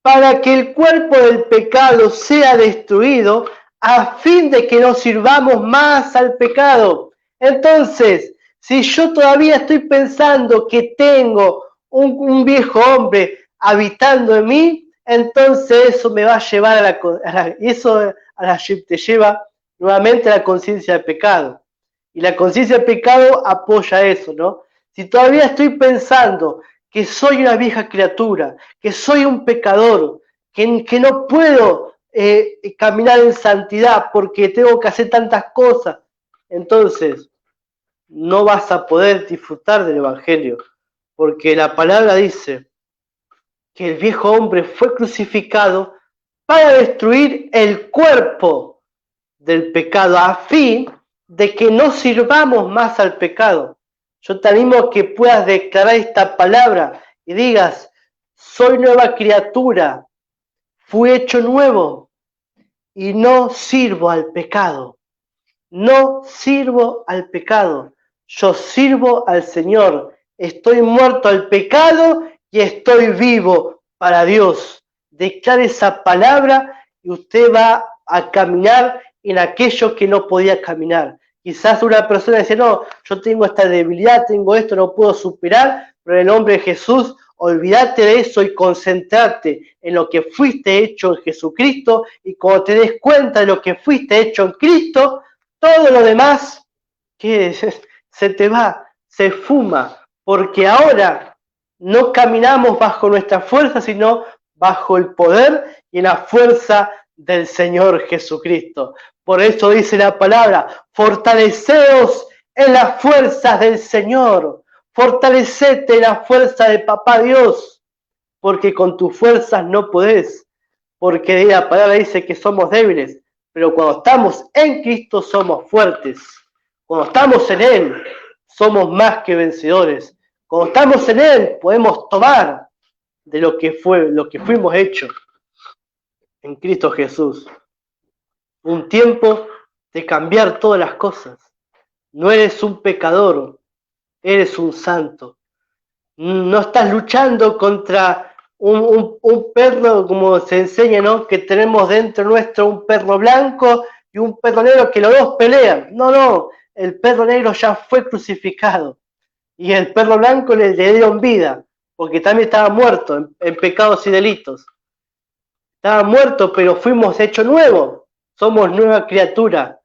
para que el cuerpo del pecado sea destruido, a fin de que no sirvamos más al pecado. Entonces, si yo todavía estoy pensando que tengo un viejo hombre habitando en mí, entonces eso me va a llevar te lleva nuevamente a la conciencia del pecado. Y la conciencia del pecado apoya eso, ¿no? Si todavía estoy pensando que soy una vieja criatura, que soy un pecador, que no puedo caminar en santidad porque tengo que hacer tantas cosas, entonces no vas a poder disfrutar del Evangelio, porque la palabra dice que el viejo hombre fue crucificado para destruir el cuerpo del pecado, a fin de que no sirvamos más al pecado. Yo te animo a que puedas declarar esta palabra y digas, soy nueva criatura, fui hecho nuevo y no sirvo al pecado. No sirvo al pecado, yo sirvo al Señor. Estoy muerto al pecado y estoy vivo para Dios. Declare esa palabra y usted va a caminar en aquello que no podía caminar. Quizás una persona dice, no, yo tengo esta debilidad, tengo esto, no puedo superar, pero en el nombre de Jesús, olvídate de eso y concentrate en lo que fuiste hecho en Jesucristo, y cuando te des cuenta de lo que fuiste hecho en Cristo, todo lo demás que se te va, se fuma, porque ahora no caminamos bajo nuestra fuerza, sino bajo el poder y la fuerza del Señor Jesucristo. Por eso dice la palabra, fortaleceos en las fuerzas del Señor, fortalecete en la fuerza de Papá Dios, porque con tus fuerzas no podés, porque la palabra dice que somos débiles, pero cuando estamos en Cristo somos fuertes. Cuando estamos en Él somos más que vencedores. Cuando estamos en Él podemos tomar de lo que fuimos hechos en Cristo Jesús. Un tiempo de cambiar todas las cosas. No eres un pecador, eres un santo. No estás luchando contra un perro, como se enseña, ¿no? Que tenemos dentro nuestro un perro blanco y un perro negro que los dos pelean. No, el perro negro ya fue crucificado y el perro blanco le dieron vida, porque también estaba muerto en pecados y delitos. Estaba muerto, pero fuimos hechos nuevos. Somos nueva criatura.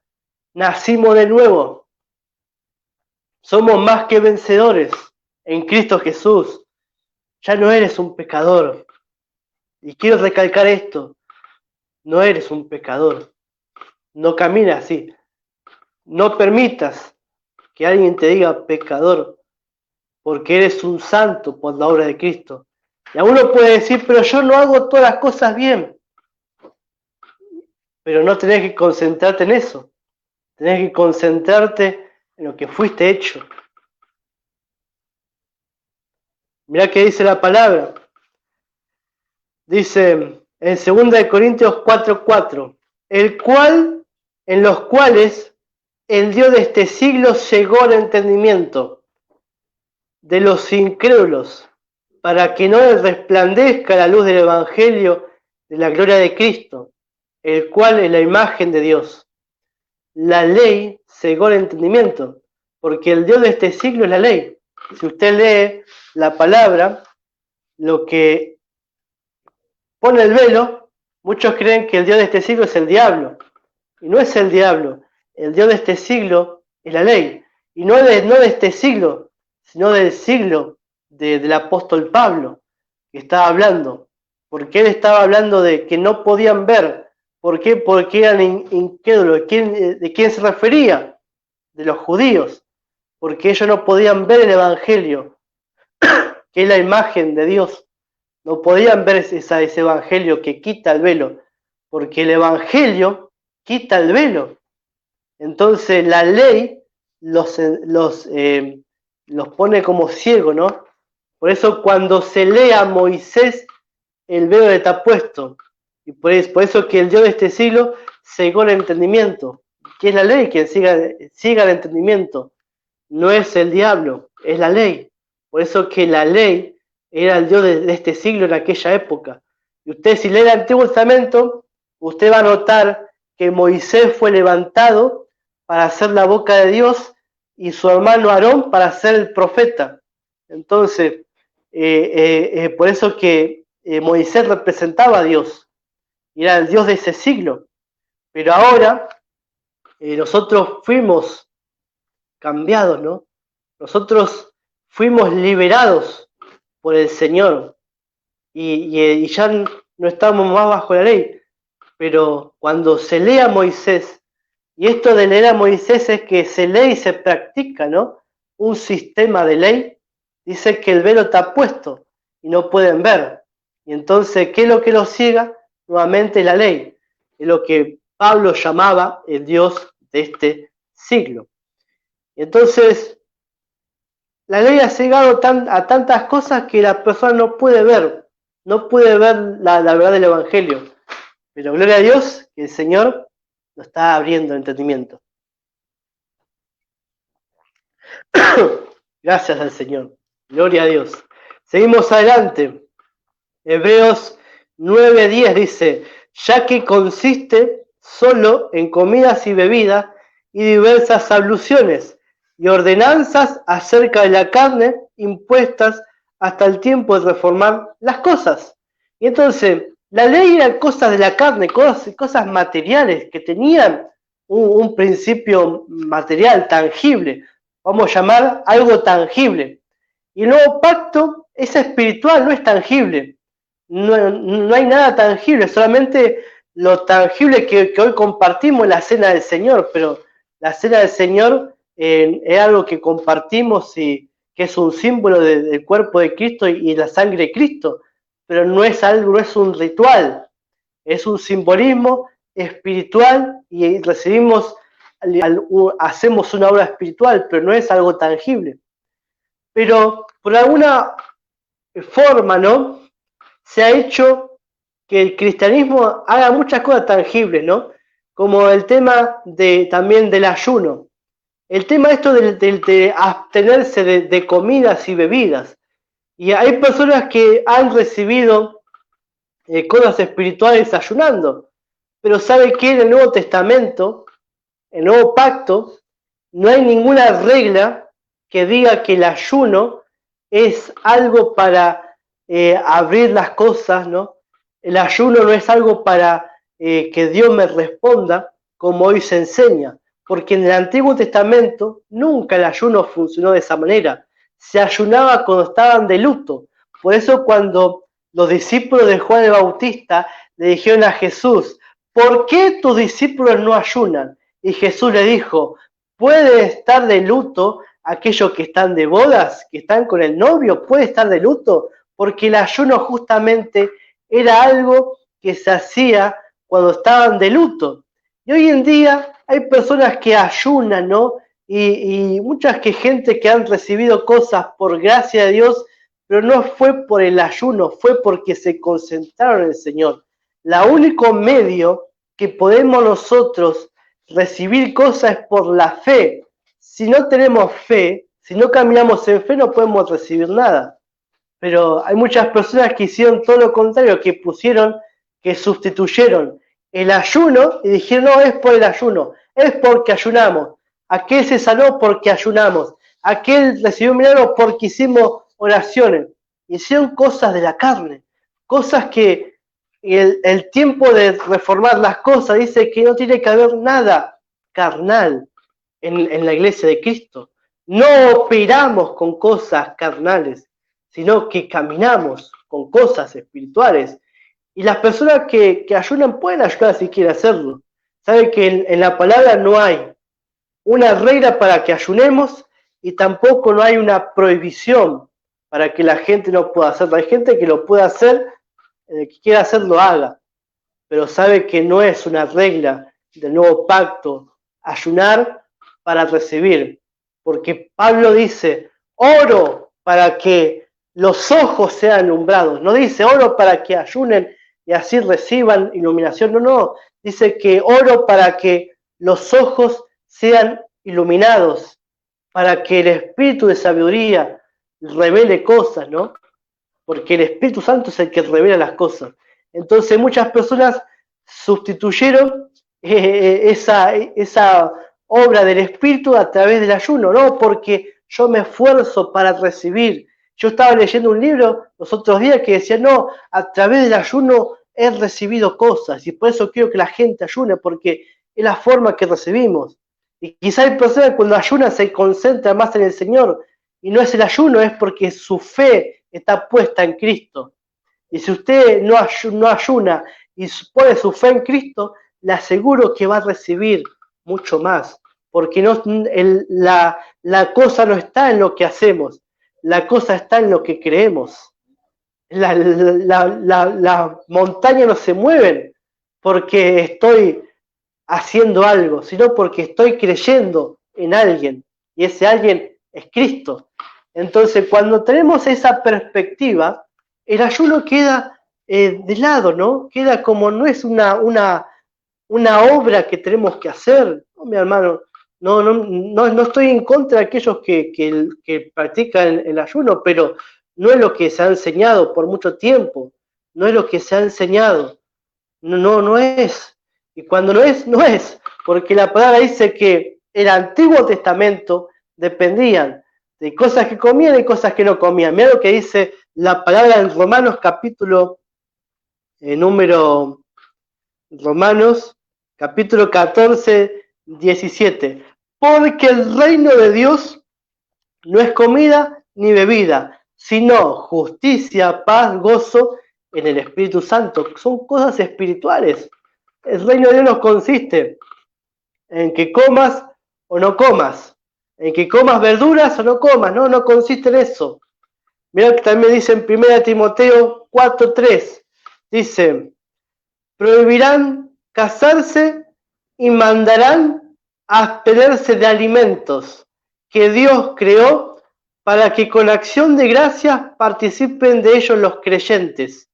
Nacimos de nuevo. Somos más que vencedores en Cristo Jesús. Ya no eres un pecador. Y quiero recalcar esto. No eres un pecador. No caminas así. No permitas que alguien te diga pecador, porque eres un santo por la obra de Cristo. Y a uno puede decir, pero yo no hago todas las cosas bien. Pero no tenés que concentrarte en eso. Tenés que concentrarte en lo que fuiste hecho. Mirá qué dice la palabra. Dice en 2 Corintios 4:4, en los cuales el Dios de este siglo cegó el entendimiento de los incrédulos, para que no les resplandezca la luz del Evangelio de la gloria de Cristo, el cual es la imagen de Dios. La ley cegó el entendimiento, porque el Dios de este siglo es la ley. Si usted lee la palabra, lo que pone el velo, muchos creen que el Dios de este siglo es el diablo, y no es el diablo. El Dios de este siglo es la ley, y no de este siglo, sino del siglo del apóstol Pablo, que estaba hablando, porque él estaba hablando de que no podían ver. ¿Por qué? Porque eran incrédulos. ¿De quién se refería? De los judíos, porque ellos no podían ver el Evangelio, que es la imagen de Dios. No podían ver ese Evangelio que quita el velo, porque el Evangelio quita el velo. Entonces la ley los pone como ciego, ¿no? Por eso cuando se lee a Moisés, el velo está puesto. Y por eso que el Dios de este siglo cegó el entendimiento. Que es la ley quien siga el entendimiento. No es el diablo, es la ley. Por eso que la ley era el Dios de este siglo en aquella época. Y usted, si lee el Antiguo Testamento, usted va a notar que Moisés fue levantado para ser la boca de Dios y su hermano Aarón para ser el profeta. Entonces, por eso que Moisés representaba a Dios, y era el Dios de ese siglo. Pero ahora nosotros fuimos cambiados, ¿no? Nosotros fuimos liberados por el Señor y ya no estamos más bajo la ley. Pero cuando se lee a Moisés, y esto de leer a Moisés es que se lee y se practica, ¿no? Un sistema de ley, dice que el velo está puesto y no pueden ver. Y entonces, ¿qué es lo que los ciega? Nuevamente la ley. Es lo que Pablo llamaba el Dios de este siglo. Y entonces, la ley ha cegado a tantas cosas que la persona no puede ver la verdad del Evangelio. Pero gloria a Dios que el Señor lo está abriendo el entendimiento. Gracias al Señor. Gloria a Dios. Seguimos adelante. Hebreos 9:10 dice, ya que consiste solo en comidas y bebidas y diversas abluciones y ordenanzas acerca de la carne impuestas hasta el tiempo de reformar las cosas. Y entonces, la ley era cosas de la carne, cosas materiales que tenían un principio material, tangible. Vamos a llamar algo tangible. Y el nuevo pacto es espiritual, no es tangible. No hay nada tangible, solamente lo tangible que hoy compartimos en la cena del Señor, pero la cena del Señor es algo que compartimos y que es un símbolo del cuerpo de Cristo y la sangre de Cristo, pero no es un ritual, es un simbolismo espiritual y hacemos una obra espiritual, pero no es algo tangible. Pero por alguna forma, ¿no? Se ha hecho que el cristianismo haga muchas cosas tangibles, ¿no? Como el tema también del ayuno. El tema esto de abstenerse de comidas y bebidas. Y hay personas que han recibido cosas espirituales ayunando. Pero ¿sabe qué? En el Nuevo Testamento, el Nuevo Pacto, no hay ninguna regla que diga que el ayuno es algo para abrir las cosas, ¿no? El ayuno no es algo para que Dios me responda como hoy se enseña, porque en el Antiguo Testamento nunca el ayuno funcionó de esa manera. Se ayunaba cuando estaban de luto. Por eso cuando los discípulos de Juan el Bautista le dijeron a Jesús, ¿por qué tus discípulos no ayunan? Y Jesús le dijo, ¿puede estar de luto aquellos que están de bodas, que están con el novio? ¿Puede estar de luto? Porque el ayuno justamente era algo que se hacía cuando estaban de luto. Y hoy en día hay personas que ayunan, ¿no? Y muchas gente que han recibido cosas por gracia de Dios, pero no fue por el ayuno, fue porque se concentraron en el Señor. El único medio que podemos nosotros recibir cosas es por la fe. Si no tenemos fe, si no caminamos en fe, no podemos recibir nada. Pero hay muchas personas que hicieron todo lo contrario, que sustituyeron el ayuno y dijeron, no, es por el ayuno, es porque ayunamos. Aquel se sanó porque ayunamos. Aquel recibió un milagro porque hicimos oraciones. Hicieron cosas de la carne, cosas que el tiempo de reformar las cosas dice que no tiene que haber nada carnal en la iglesia de Cristo. No operamos con cosas carnales, sino que caminamos con cosas espirituales. Y las personas que ayunan pueden ayudar si quieren hacerlo. Saben que en la palabra no hay una regla para que ayunemos y tampoco no hay una prohibición para que la gente no pueda hacerlo. Hay gente que lo puede hacer, el que quiera hacerlo haga, pero sabe que no es una regla del nuevo pacto ayunar para recibir, porque Pablo dice, oro para que los ojos sean alumbrados, no dice oro para que ayunen y así reciban iluminación, no, dice que oro para que los ojos sean iluminados, para que el espíritu de sabiduría revele cosas, ¿no? Porque el Espíritu Santo es el que revela las cosas. Entonces muchas personas sustituyeron esa obra del Espíritu a través del ayuno, ¿no? Porque yo me esfuerzo para recibir. Yo estaba leyendo un libro los otros días que decía, no, a través del ayuno he recibido cosas y por eso quiero que la gente ayune, porque es la forma que recibimos. Y quizá hay personas que cuando ayunan se concentran más en el Señor y no es el ayuno, es porque su fe está puesta en Cristo. Y si usted no ayuna y pone su fe en Cristo, le aseguro que va a recibir mucho más. Porque la cosa no está en lo que hacemos, la cosa está en lo que creemos. Las montañas no se mueven porque estoy haciendo algo, sino porque estoy creyendo en alguien. Y ese alguien es Cristo. Entonces, cuando tenemos esa perspectiva, el ayuno queda de lado, ¿no? Queda como no es una obra que tenemos que hacer, ¿no, mi hermano? No estoy en contra de aquellos que practican el ayuno, pero no es lo que se ha enseñado por mucho tiempo, no es lo que se ha enseñado, no es. Y cuando no es, no es, porque la palabra dice que el Antiguo Testamento dependían de cosas que comían y cosas que no comían. Mira lo que dice la palabra en Romanos capítulo Romanos capítulo 14, 17. Porque el reino de Dios no es comida ni bebida, sino justicia, paz, gozo en el Espíritu Santo. Son cosas espirituales. El reino de Dios no consiste en que comas o no comas, en que comas verduras o no comas, no consiste en eso. Mirá que también dice en 1 Timoteo 4:3, dice, prohibirán casarse y mandarán a abstenerse de alimentos que Dios creó para que con acción de gracias participen de ellos los creyentes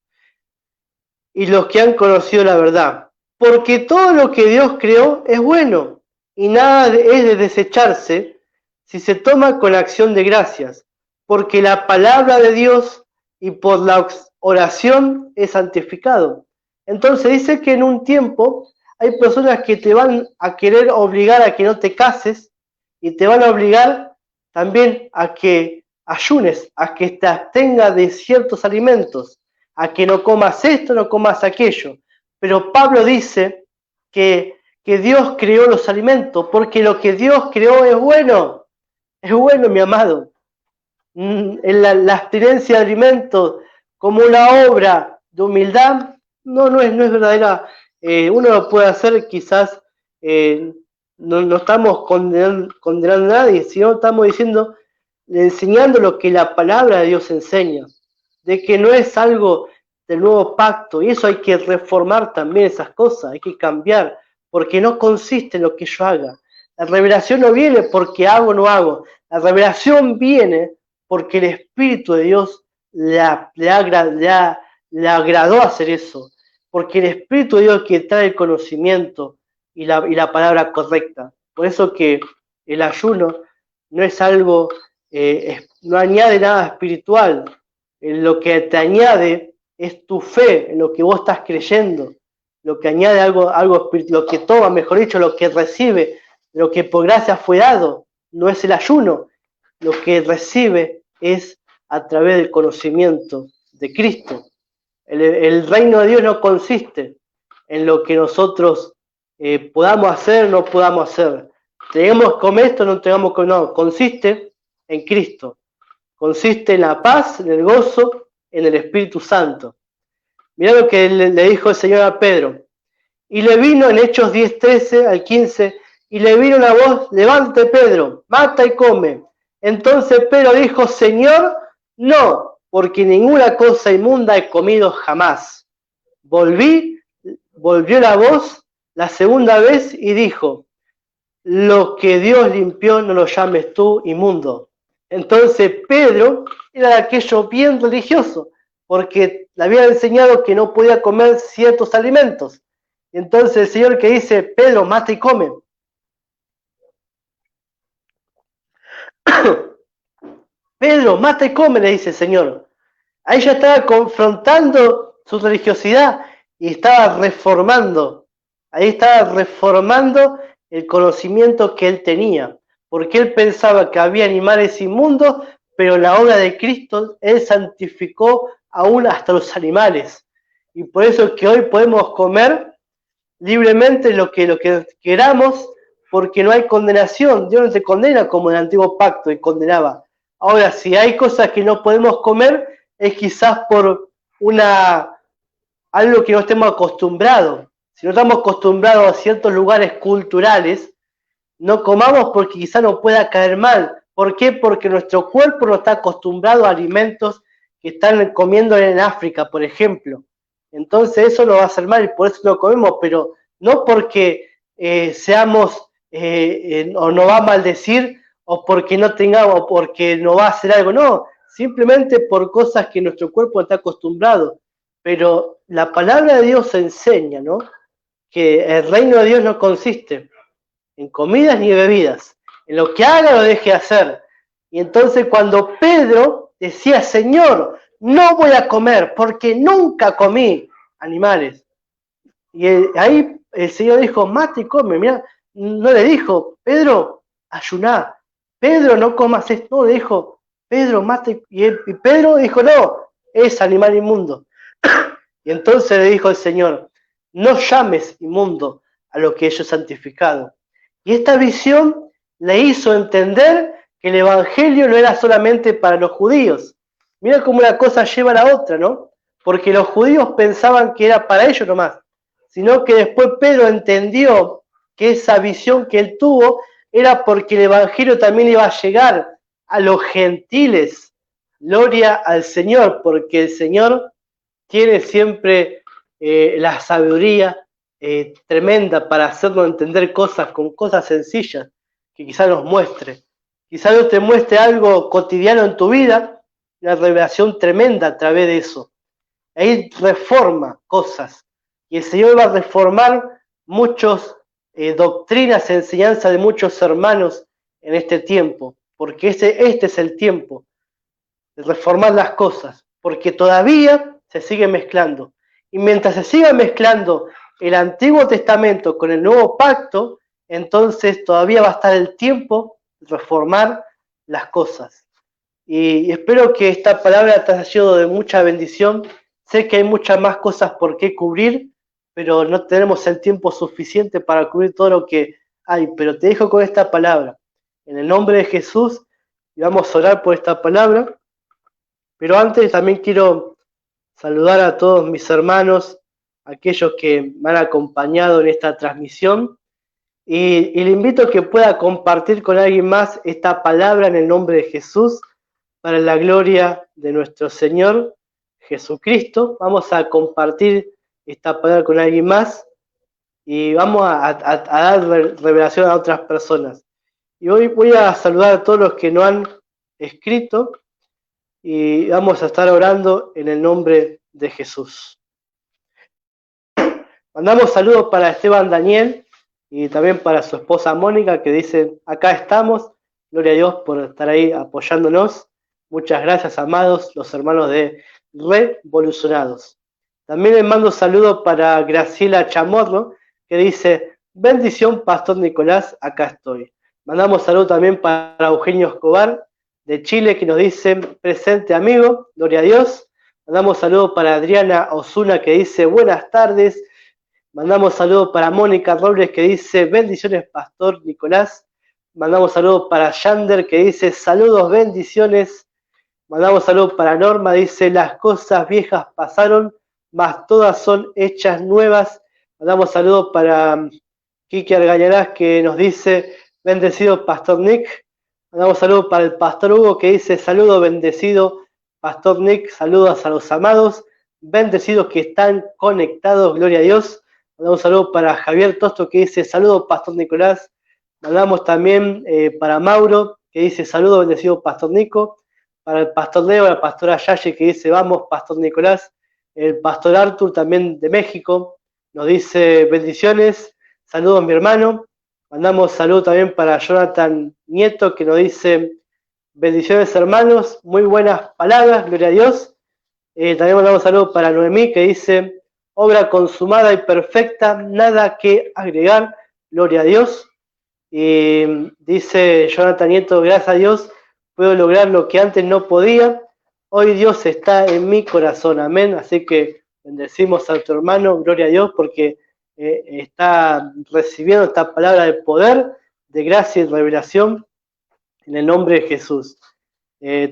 y los que han conocido la verdad. Porque todo lo que Dios creó es bueno y nada es de desecharse si se toma con acción de gracias, porque la palabra de Dios y por la oración es santificado. Entonces dice que en un tiempo hay personas que te van a querer obligar a que no te cases y te van a obligar también a que ayunes, a que te abstengas de ciertos alimentos, a que no comas esto, no comas aquello. Pero Pablo dice que Dios creó los alimentos, porque lo que Dios creó es bueno, mi amado. La abstinencia de alimentos como una obra de humildad no es verdadera. Uno lo puede hacer, quizás no estamos condenando a nadie, sino estamos enseñando lo que la palabra de Dios enseña, de que no es algo del nuevo pacto, y eso hay que reformar también esas cosas, hay que cambiar, porque no consiste en lo que yo haga. La revelación no viene porque hago o no hago, la revelación viene porque el Espíritu de Dios le agradó hacer eso, porque el Espíritu de Dios que trae el conocimiento y la palabra correcta. Por eso que el ayuno no es algo, no añade nada espiritual, lo que te añade es tu fe en lo que vos estás creyendo, lo que añade algo espiritual, lo que toma, mejor dicho, lo que recibe, lo que por gracia fue dado, no es el ayuno, lo que recibe es a través del conocimiento de Cristo. El reino de Dios no consiste en lo que nosotros podamos hacer, no podamos hacer. Tenemos que comer esto, no tengamos que comer, no, consiste en Cristo. Consiste en la paz, en el gozo, en el Espíritu Santo. Mirá lo que le dijo el Señor a Pedro. Y le vino en Hechos 10, 13 al 15, y le vino una voz, levántate Pedro, mata y come. Entonces Pedro dijo, Señor, no, porque ninguna cosa inmunda he comido jamás. Volvió la voz la segunda vez y dijo, lo que Dios limpió no lo llames tú inmundo. Entonces Pedro era de aquello bien religioso, porque le había enseñado que no podía comer ciertos alimentos. Entonces el Señor que dice, Pedro, mata y come. Pedro, mata y come, le dice el Señor. Ahí ya estaba confrontando su religiosidad y estaba reformando. Ahí estaba reformando el conocimiento que él tenía. Porque él pensaba que había animales inmundos, pero la obra de Cristo, él santificó aún hasta los animales. Y por eso es que hoy podemos comer libremente lo que queramos, porque no hay condenación. Dios no te condena como en el antiguo pacto y condenaba. Ahora, si hay cosas que no podemos comer, es quizás por algo que no estemos acostumbrados. Si no estamos acostumbrados a ciertos lugares culturales, no comamos porque quizás nos pueda caer mal. ¿Por qué? Porque nuestro cuerpo no está acostumbrado a alimentos que están comiendo en África, por ejemplo. Entonces eso nos va a hacer mal y por eso lo comemos, pero no porque seamos o nos va a maldecir o porque no tengamos, o porque nos va a hacer algo, no, simplemente por cosas que nuestro cuerpo está acostumbrado. Pero la palabra de Dios enseña, ¿no?, que el reino de Dios no consiste en comidas ni bebidas, en lo que haga lo deje hacer. Y entonces cuando Pedro decía, Señor, no voy a comer porque nunca comí animales. Y ahí el Señor dijo, mate y come. Mirá, no le dijo, Pedro, ayuná. Pedro, no comas esto. No, le dijo, Pedro, mate. Y Pedro dijo, no, es animal inmundo. Y entonces le dijo el Señor, no llames inmundo a lo que ellos han santificado. Y esta visión le hizo entender que el Evangelio no era solamente para los judíos. Mira cómo una cosa lleva a la otra, ¿no? Porque los judíos pensaban que era para ellos nomás, sino que después Pedro entendió que esa visión que él tuvo era porque el Evangelio también iba a llegar a los gentiles. Gloria al Señor, porque el Señor tiene siempre la sabiduría tremenda para hacernos entender cosas con cosas sencillas que quizás nos muestre. Quizás Dios te muestre algo cotidiano en tu vida, una revelación tremenda a través de eso. Ahí reforma cosas. Y el Señor va a reformar muchas doctrinas, enseñanzas de muchos hermanos en este tiempo. Porque este es el tiempo de reformar las cosas. Porque todavía se sigue mezclando. Y mientras se siga mezclando el Antiguo Testamento con el Nuevo Pacto, entonces todavía va a estar el tiempo de reformar las cosas. Y espero que esta palabra te haya sido de mucha bendición. Sé que hay muchas más cosas por qué cubrir, pero no tenemos el tiempo suficiente para cubrir todo lo que hay. Pero te dejo con esta palabra. En el nombre de Jesús, y vamos a orar por esta palabra. Pero antes también quiero saludar a todos mis hermanos, aquellos que me han acompañado en esta transmisión. Y le invito a que pueda compartir con alguien más esta palabra en el nombre de Jesús, para la gloria de nuestro Señor Jesucristo. Vamos a compartir esta palabra con alguien más y vamos a dar revelación a otras personas. Y hoy voy a saludar a todos los que no han escrito y vamos a estar orando en el nombre de Jesús. Mandamos saludos para Esteban Daniel y también para su esposa Mónica, que dicen, acá estamos. Gloria a Dios por estar ahí apoyándonos. Muchas gracias, amados, los hermanos de Revolucionados. También les mando saludos para Graciela Chamorro, que dice, bendición, Pastor Nicolás, acá estoy. Mandamos saludos también para Eugenio Escobar, de Chile, que nos dice, presente amigo, gloria a Dios. Mandamos saludos para Adriana Osuna, que dice, buenas tardes. Mandamos saludos para Mónica Robles, que dice, bendiciones, Pastor Nicolás. Mandamos saludos para Yander, que dice, saludos, bendiciones. Mandamos saludos para Norma, dice, las cosas viejas pasaron, mas todas son hechas nuevas. Mandamos saludos para Kiki Argañarás, que nos dice, bendecido Pastor Nick. Mandamos saludos para el Pastor Hugo, que dice, saludo, bendecido Pastor Nick, saludos a los amados, bendecidos que están conectados, gloria a Dios. Mandamos saludos para Javier Tosto, que dice, saludos Pastor Nicolás. Mandamos también para Mauro, que dice, saludos, bendecido Pastor Nico. Para el Pastor Leo, la Pastora Yaye, que dice, vamos Pastor Nicolás. El Pastor Artur, también de México, nos dice, bendiciones, saludos mi hermano. Mandamos saludos también para Jonathan Nieto, que nos dice, bendiciones hermanos, muy buenas palabras, gloria a Dios. También mandamos saludos para Noemí, que dice, obra consumada y perfecta, nada que agregar, gloria a Dios. Y dice Jonathan Nieto, gracias a Dios, puedo lograr lo que antes no podía. Hoy Dios está en mi corazón, amén. Así que bendecimos a tu hermano, gloria a Dios, porque está recibiendo esta palabra de poder, de gracia y revelación en el nombre de Jesús.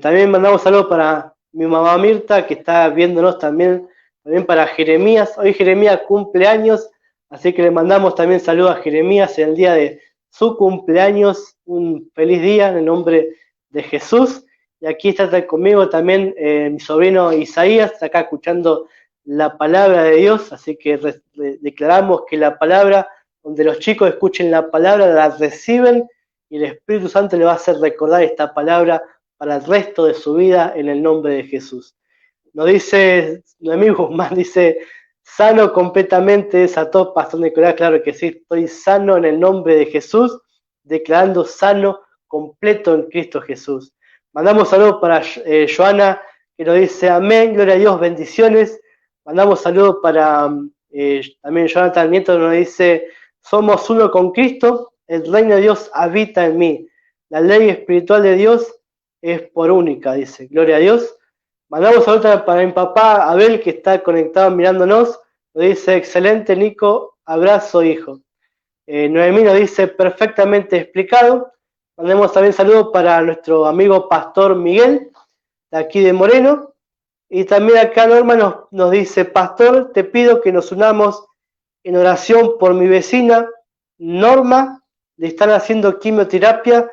También mandamos saludos para mi mamá Mirta, que está viéndonos también para Jeremías. Hoy Jeremías cumple años, así que le mandamos también saludos a Jeremías en el día de su cumpleaños. Un feliz día en el nombre de Jesús. Y aquí está conmigo también mi sobrino Isaías, está acá escuchando la palabra de Dios, así que declaramos que la palabra, donde los chicos escuchen la palabra, la reciben y el Espíritu Santo le va a hacer recordar esta palabra para el resto de su vida en el nombre de Jesús. Nos dice Noemí Guzmán, dice, sano completamente, desató Pastor Nicolás, claro que sí, estoy sano en el nombre de Jesús, declarando sano completo en Cristo Jesús. Mandamos saludos para Joana, que nos dice, amén, gloria a Dios, bendiciones. Mandamos saludos para también Jonathan Nieto, nos dice, somos uno con Cristo, el reino de Dios habita en mí. La ley espiritual de Dios es por única, dice, gloria a Dios. Mandamos saludos para mi papá Abel, que está conectado mirándonos. Nos dice, excelente Nico, abrazo hijo. Noemí nos dice, perfectamente explicado. Mandemos también saludos para nuestro amigo Pastor Miguel, de aquí de Moreno. Y también acá Norma nos dice, Pastor, te pido que nos unamos en oración por mi vecina Norma. Le están haciendo quimioterapia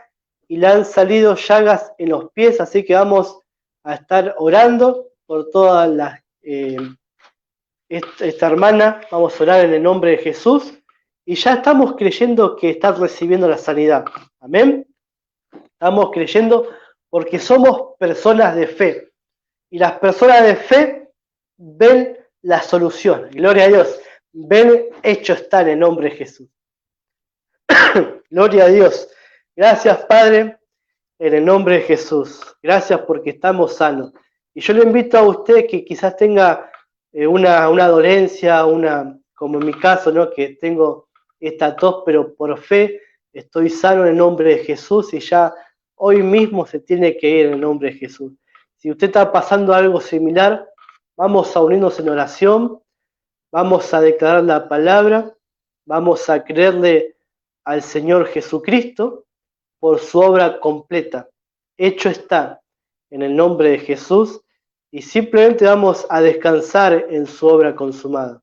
y le han salido llagas en los pies, así que vamos a estar orando por toda esta hermana. Vamos a orar en el nombre de Jesús y ya estamos creyendo que está recibiendo la sanidad. Amén. Estamos creyendo porque somos personas de fe y las personas de fe ven la solución. Gloria a Dios. Ven hecho está en el nombre de Jesús. Gloria a Dios. Gracias, Padre, en el nombre de Jesús. Gracias porque estamos sanos. Y yo le invito a usted que quizás tenga una dolencia, como en mi caso, ¿no? Que tengo esta tos, pero por fe estoy sano en el nombre de Jesús y ya hoy mismo se tiene que ir en el nombre de Jesús. Si usted está pasando algo similar, Vamos a unirnos en oración, vamos a declarar la palabra, vamos a creerle al Señor Jesucristo por su obra completa. Hecho está, en el nombre de Jesús, y simplemente vamos a descansar en su obra consumada.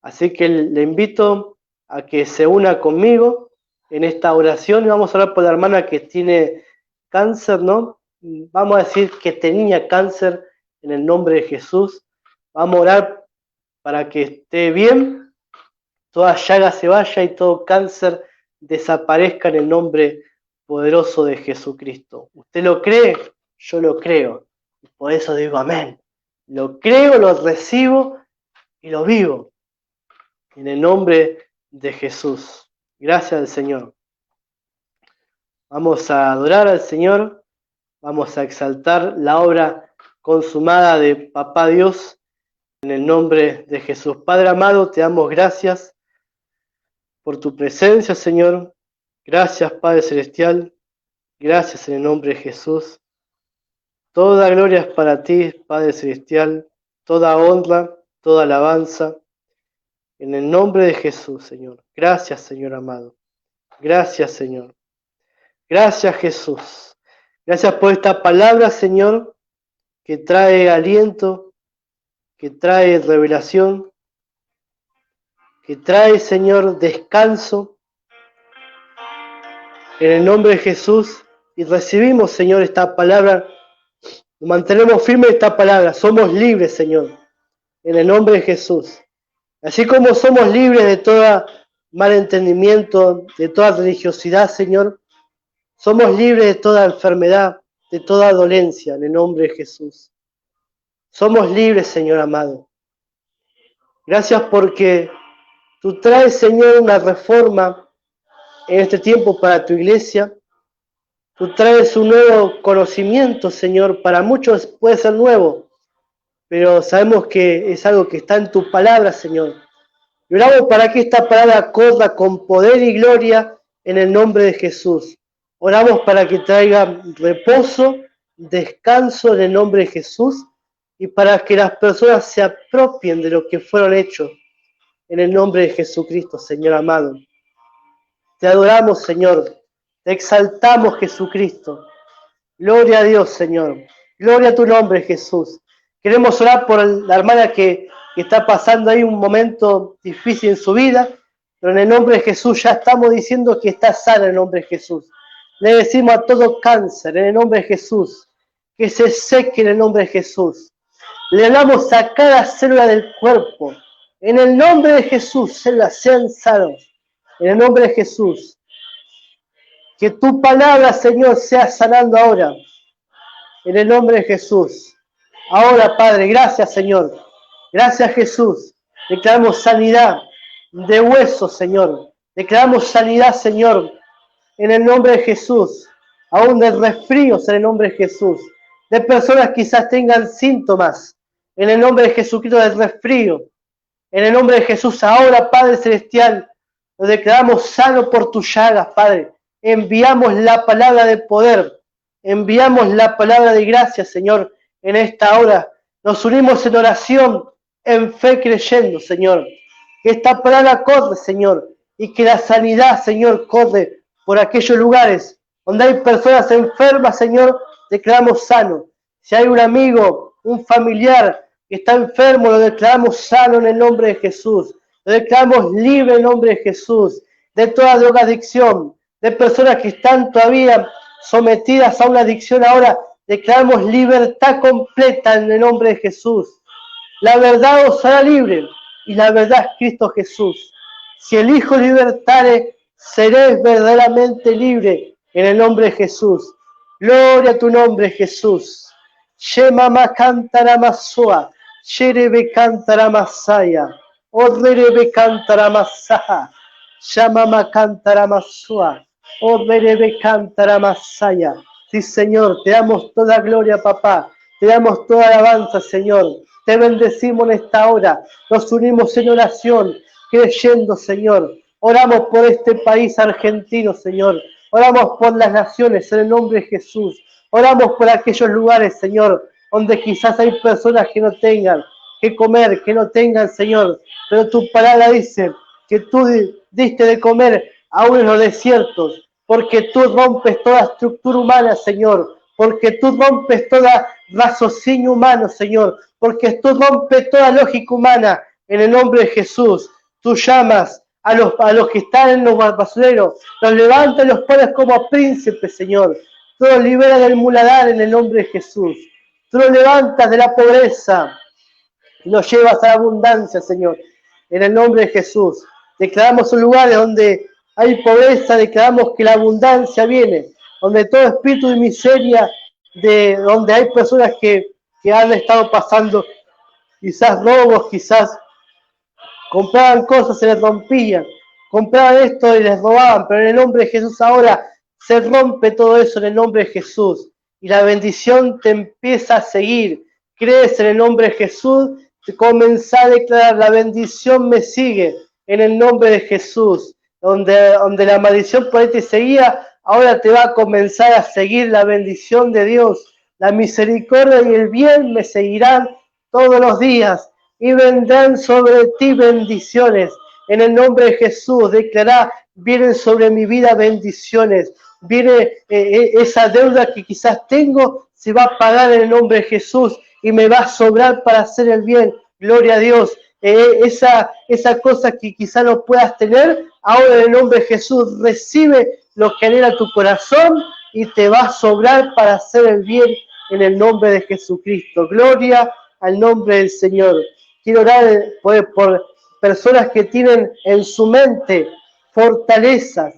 Así que le invito a que se una conmigo en esta oración y vamos a orar por la hermana que tiene cáncer, ¿no? Vamos a decir que tenía cáncer en el nombre de Jesús. Vamos a orar para que esté bien, toda llaga se vaya y todo cáncer desaparezca en el nombre poderoso de Jesucristo. ¿Usted lo cree? Yo lo creo. Por eso digo amén. Lo creo, lo recibo y lo vivo. En el nombre de Jesús. Gracias al Señor. Vamos a adorar al Señor. Vamos a exaltar la obra consumada de Papá Dios. En el nombre de Jesús. Padre amado, te damos gracias por tu presencia, Señor. Gracias, Padre Celestial. Gracias en el nombre de Jesús. Toda gloria es para ti, Padre Celestial. Toda honra, toda alabanza. En el nombre de Jesús, Señor. Gracias, Señor amado. Gracias, Señor. Gracias, Jesús. Gracias por esta palabra, Señor, que trae aliento, que trae revelación, que trae, Señor, descanso. En el nombre de Jesús. Y recibimos, Señor, esta palabra. Nos mantenemos firmes en esta palabra. Somos libres, Señor. En el nombre de Jesús. Así como somos libres de todo mal entendimiento, de toda religiosidad, Señor, somos libres de toda enfermedad, de toda dolencia, en el nombre de Jesús. Somos libres, Señor amado. Gracias porque tú traes, Señor, una reforma en este tiempo para tu iglesia. Tú traes un nuevo conocimiento, Señor. Para muchos puede ser nuevo, pero sabemos que es algo que está en tu palabra, Señor. Y oramos para que esta palabra corra con poder y gloria en el nombre de Jesús. Oramos para que traiga reposo, descanso en el nombre de Jesús y para que las personas se apropien de lo que fueron hechos en el nombre de Jesucristo, Señor amado. Te adoramos, Señor. Te exaltamos, Jesucristo. Gloria a Dios, Señor. Gloria a tu nombre, Jesús. Queremos orar por la hermana que está pasando ahí un momento difícil en su vida, pero en el nombre de Jesús ya estamos diciendo que está sana en el nombre de Jesús. Le decimos a todo cáncer en el nombre de Jesús, que se seque en el nombre de Jesús. Le hablamos a cada célula del cuerpo, en el nombre de Jesús, células sean sanos, en el nombre de Jesús. Que tu palabra, Señor, sea sanando ahora, en el nombre de Jesús. Ahora, Padre, gracias, Señor. Gracias, Jesús. Declaramos sanidad de huesos, Señor. Declaramos sanidad, Señor, en el nombre de Jesús. Aún de resfríos, en el nombre de Jesús. De personas que quizás tengan síntomas, en el nombre de Jesucristo, del resfrío. En el nombre de Jesús, ahora, Padre Celestial, nos declaramos sano por tus llagas, Padre. Enviamos la palabra de poder. Enviamos la palabra de gracia, Señor, en esta hora. Nos unimos en oración, en fe creyendo, Señor. Que esta palabra corre, Señor, y que la sanidad, Señor, corre por aquellos lugares donde hay personas enfermas, Señor, declaramos sano. Si hay un amigo, un familiar que está enfermo, lo declaramos sano en el nombre de Jesús. Lo declaramos libre en el nombre de Jesús. De toda drogadicción, de personas que están todavía sometidas a una adicción ahora, declaramos libertad completa en el nombre de Jesús. La verdad os hará libre, y la verdad es Cristo Jesús. Si el Hijo libertare, seréis verdaderamente libre en el nombre de Jesús. Gloria a tu nombre, Jesús. Shemama cantaramasua, Sherebe cantaramasaya, Orrerebe cantaramasaya, Shamama cantaramasua, Orrerebe cantaramasaya. Sí, Señor, te damos toda gloria, papá. Te damos toda alabanza, Señor. Te bendecimos en esta hora. Nos unimos en oración, creyendo, Señor. Oramos por este país argentino, Señor. Oramos por las naciones en el nombre de Jesús. Oramos por aquellos lugares, Señor, donde quizás hay personas que no tengan que comer, que no tengan, Señor, pero tu palabra dice que tú diste de comer aún en los desiertos, porque tú rompes toda estructura humana, Señor, porque tú rompes toda raciocinio humano, Señor, porque tú rompes toda lógica humana en el nombre de Jesús. Tú llamas a los que están en los basureros, los levantas y los pones como príncipes, Señor. Tú los liberas del muladar en el nombre de Jesús. Tú los levantas de la pobreza y los llevas a la abundancia, Señor. En el nombre de Jesús. Declaramos un lugar donde hay pobreza, declaramos que la abundancia viene, donde todo espíritu de miseria, donde hay personas que han estado pasando quizás robos, quizás compraban cosas, se les rompían, compraban esto y les robaban, pero en el nombre de Jesús ahora se rompe todo eso en el nombre de Jesús y la bendición te empieza a seguir. Crees en el nombre de Jesús, te comenzás a declarar, la bendición me sigue en el nombre de Jesús, donde la maldición por ahí te seguía, ahora te va a comenzar a seguir la bendición de Dios, la misericordia y el bien me seguirán todos los días y vendrán sobre ti bendiciones. En el nombre de Jesús, declará, vienen sobre mi vida bendiciones. Viene esa deuda que quizás tengo, se va a pagar en el nombre de Jesús y me va a sobrar para hacer el bien. Gloria a Dios. Esa cosa que quizás no puedas tener, ahora en el nombre de Jesús, recibe lo que anhela tu corazón y te va a sobrar para hacer el bien en el nombre de Jesucristo. Gloria al nombre del Señor. Quiero orar por personas que tienen en su mente fortalezas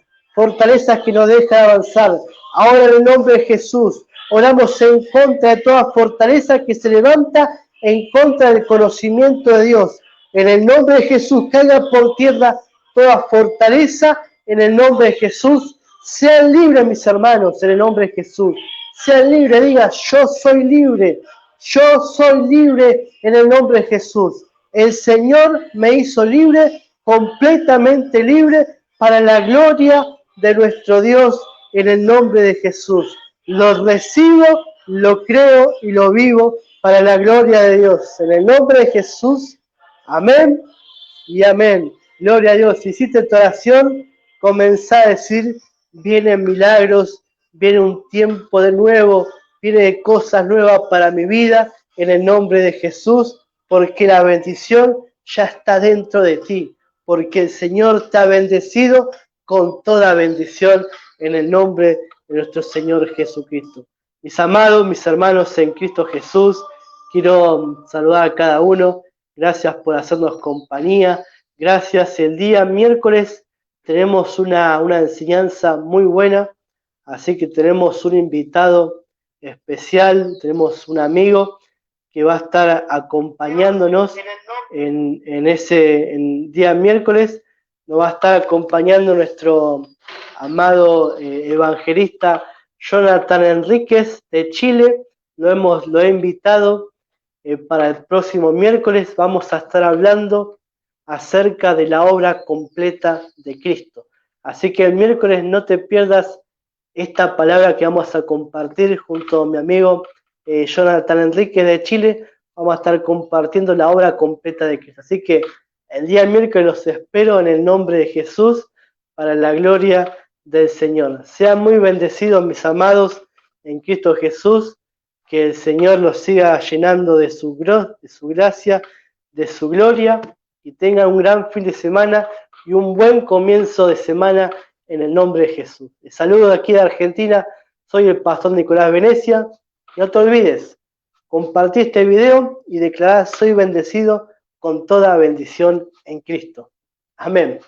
que nos dejan avanzar. Ahora en el nombre de Jesús, oramos en contra de toda fortaleza que se levanta en contra del conocimiento de Dios. En el nombre de Jesús, caiga por tierra toda fortaleza. En el nombre de Jesús, sean libres mis hermanos, en el nombre de Jesús. Sean libres, diga, yo soy libre. Yo soy libre en el nombre de Jesús. El Señor me hizo libre, completamente libre, para la gloria de nuestro Dios, en el nombre de Jesús. Lo recibo, lo creo y lo vivo para la gloria de Dios. En el nombre de Jesús, amén y amén. Gloria a Dios. Si hiciste tu oración, comenzá a decir, vienen milagros, viene un tiempo de nuevo, viene cosas nuevas para mi vida, en el nombre de Jesús, porque la bendición ya está dentro de ti, porque el Señor te ha bendecido con toda bendición en el nombre de nuestro Señor Jesucristo. Mis amados, mis hermanos en Cristo Jesús, quiero saludar a cada uno. Gracias por hacernos compañía. Gracias. El día miércoles tenemos una enseñanza muy buena, así que tenemos un invitado especial, tenemos un amigo que va a estar acompañándonos en ese día miércoles. Nos va a estar acompañando nuestro amado evangelista Jonathan Enríquez de Chile. Lo he invitado para el próximo miércoles. Vamos a estar hablando acerca de la obra completa de Cristo. Así que el miércoles no te pierdas esta palabra que vamos a compartir junto a mi amigo Jonathan Enríquez de Chile. Vamos a estar compartiendo la obra completa de Cristo. Así que el día miércoles los espero en el nombre de Jesús para la gloria del Señor. Sean muy bendecidos, mis amados, en Cristo Jesús. Que el Señor los siga llenando de su gracia, de su gloria, y tengan un gran fin de semana y un buen comienzo de semana en el nombre de Jesús. Les saludo de aquí de Argentina, soy el pastor Nicolás Venecia. No te olvides, compartir este video y declarar soy bendecido con toda bendición en Cristo. Amén.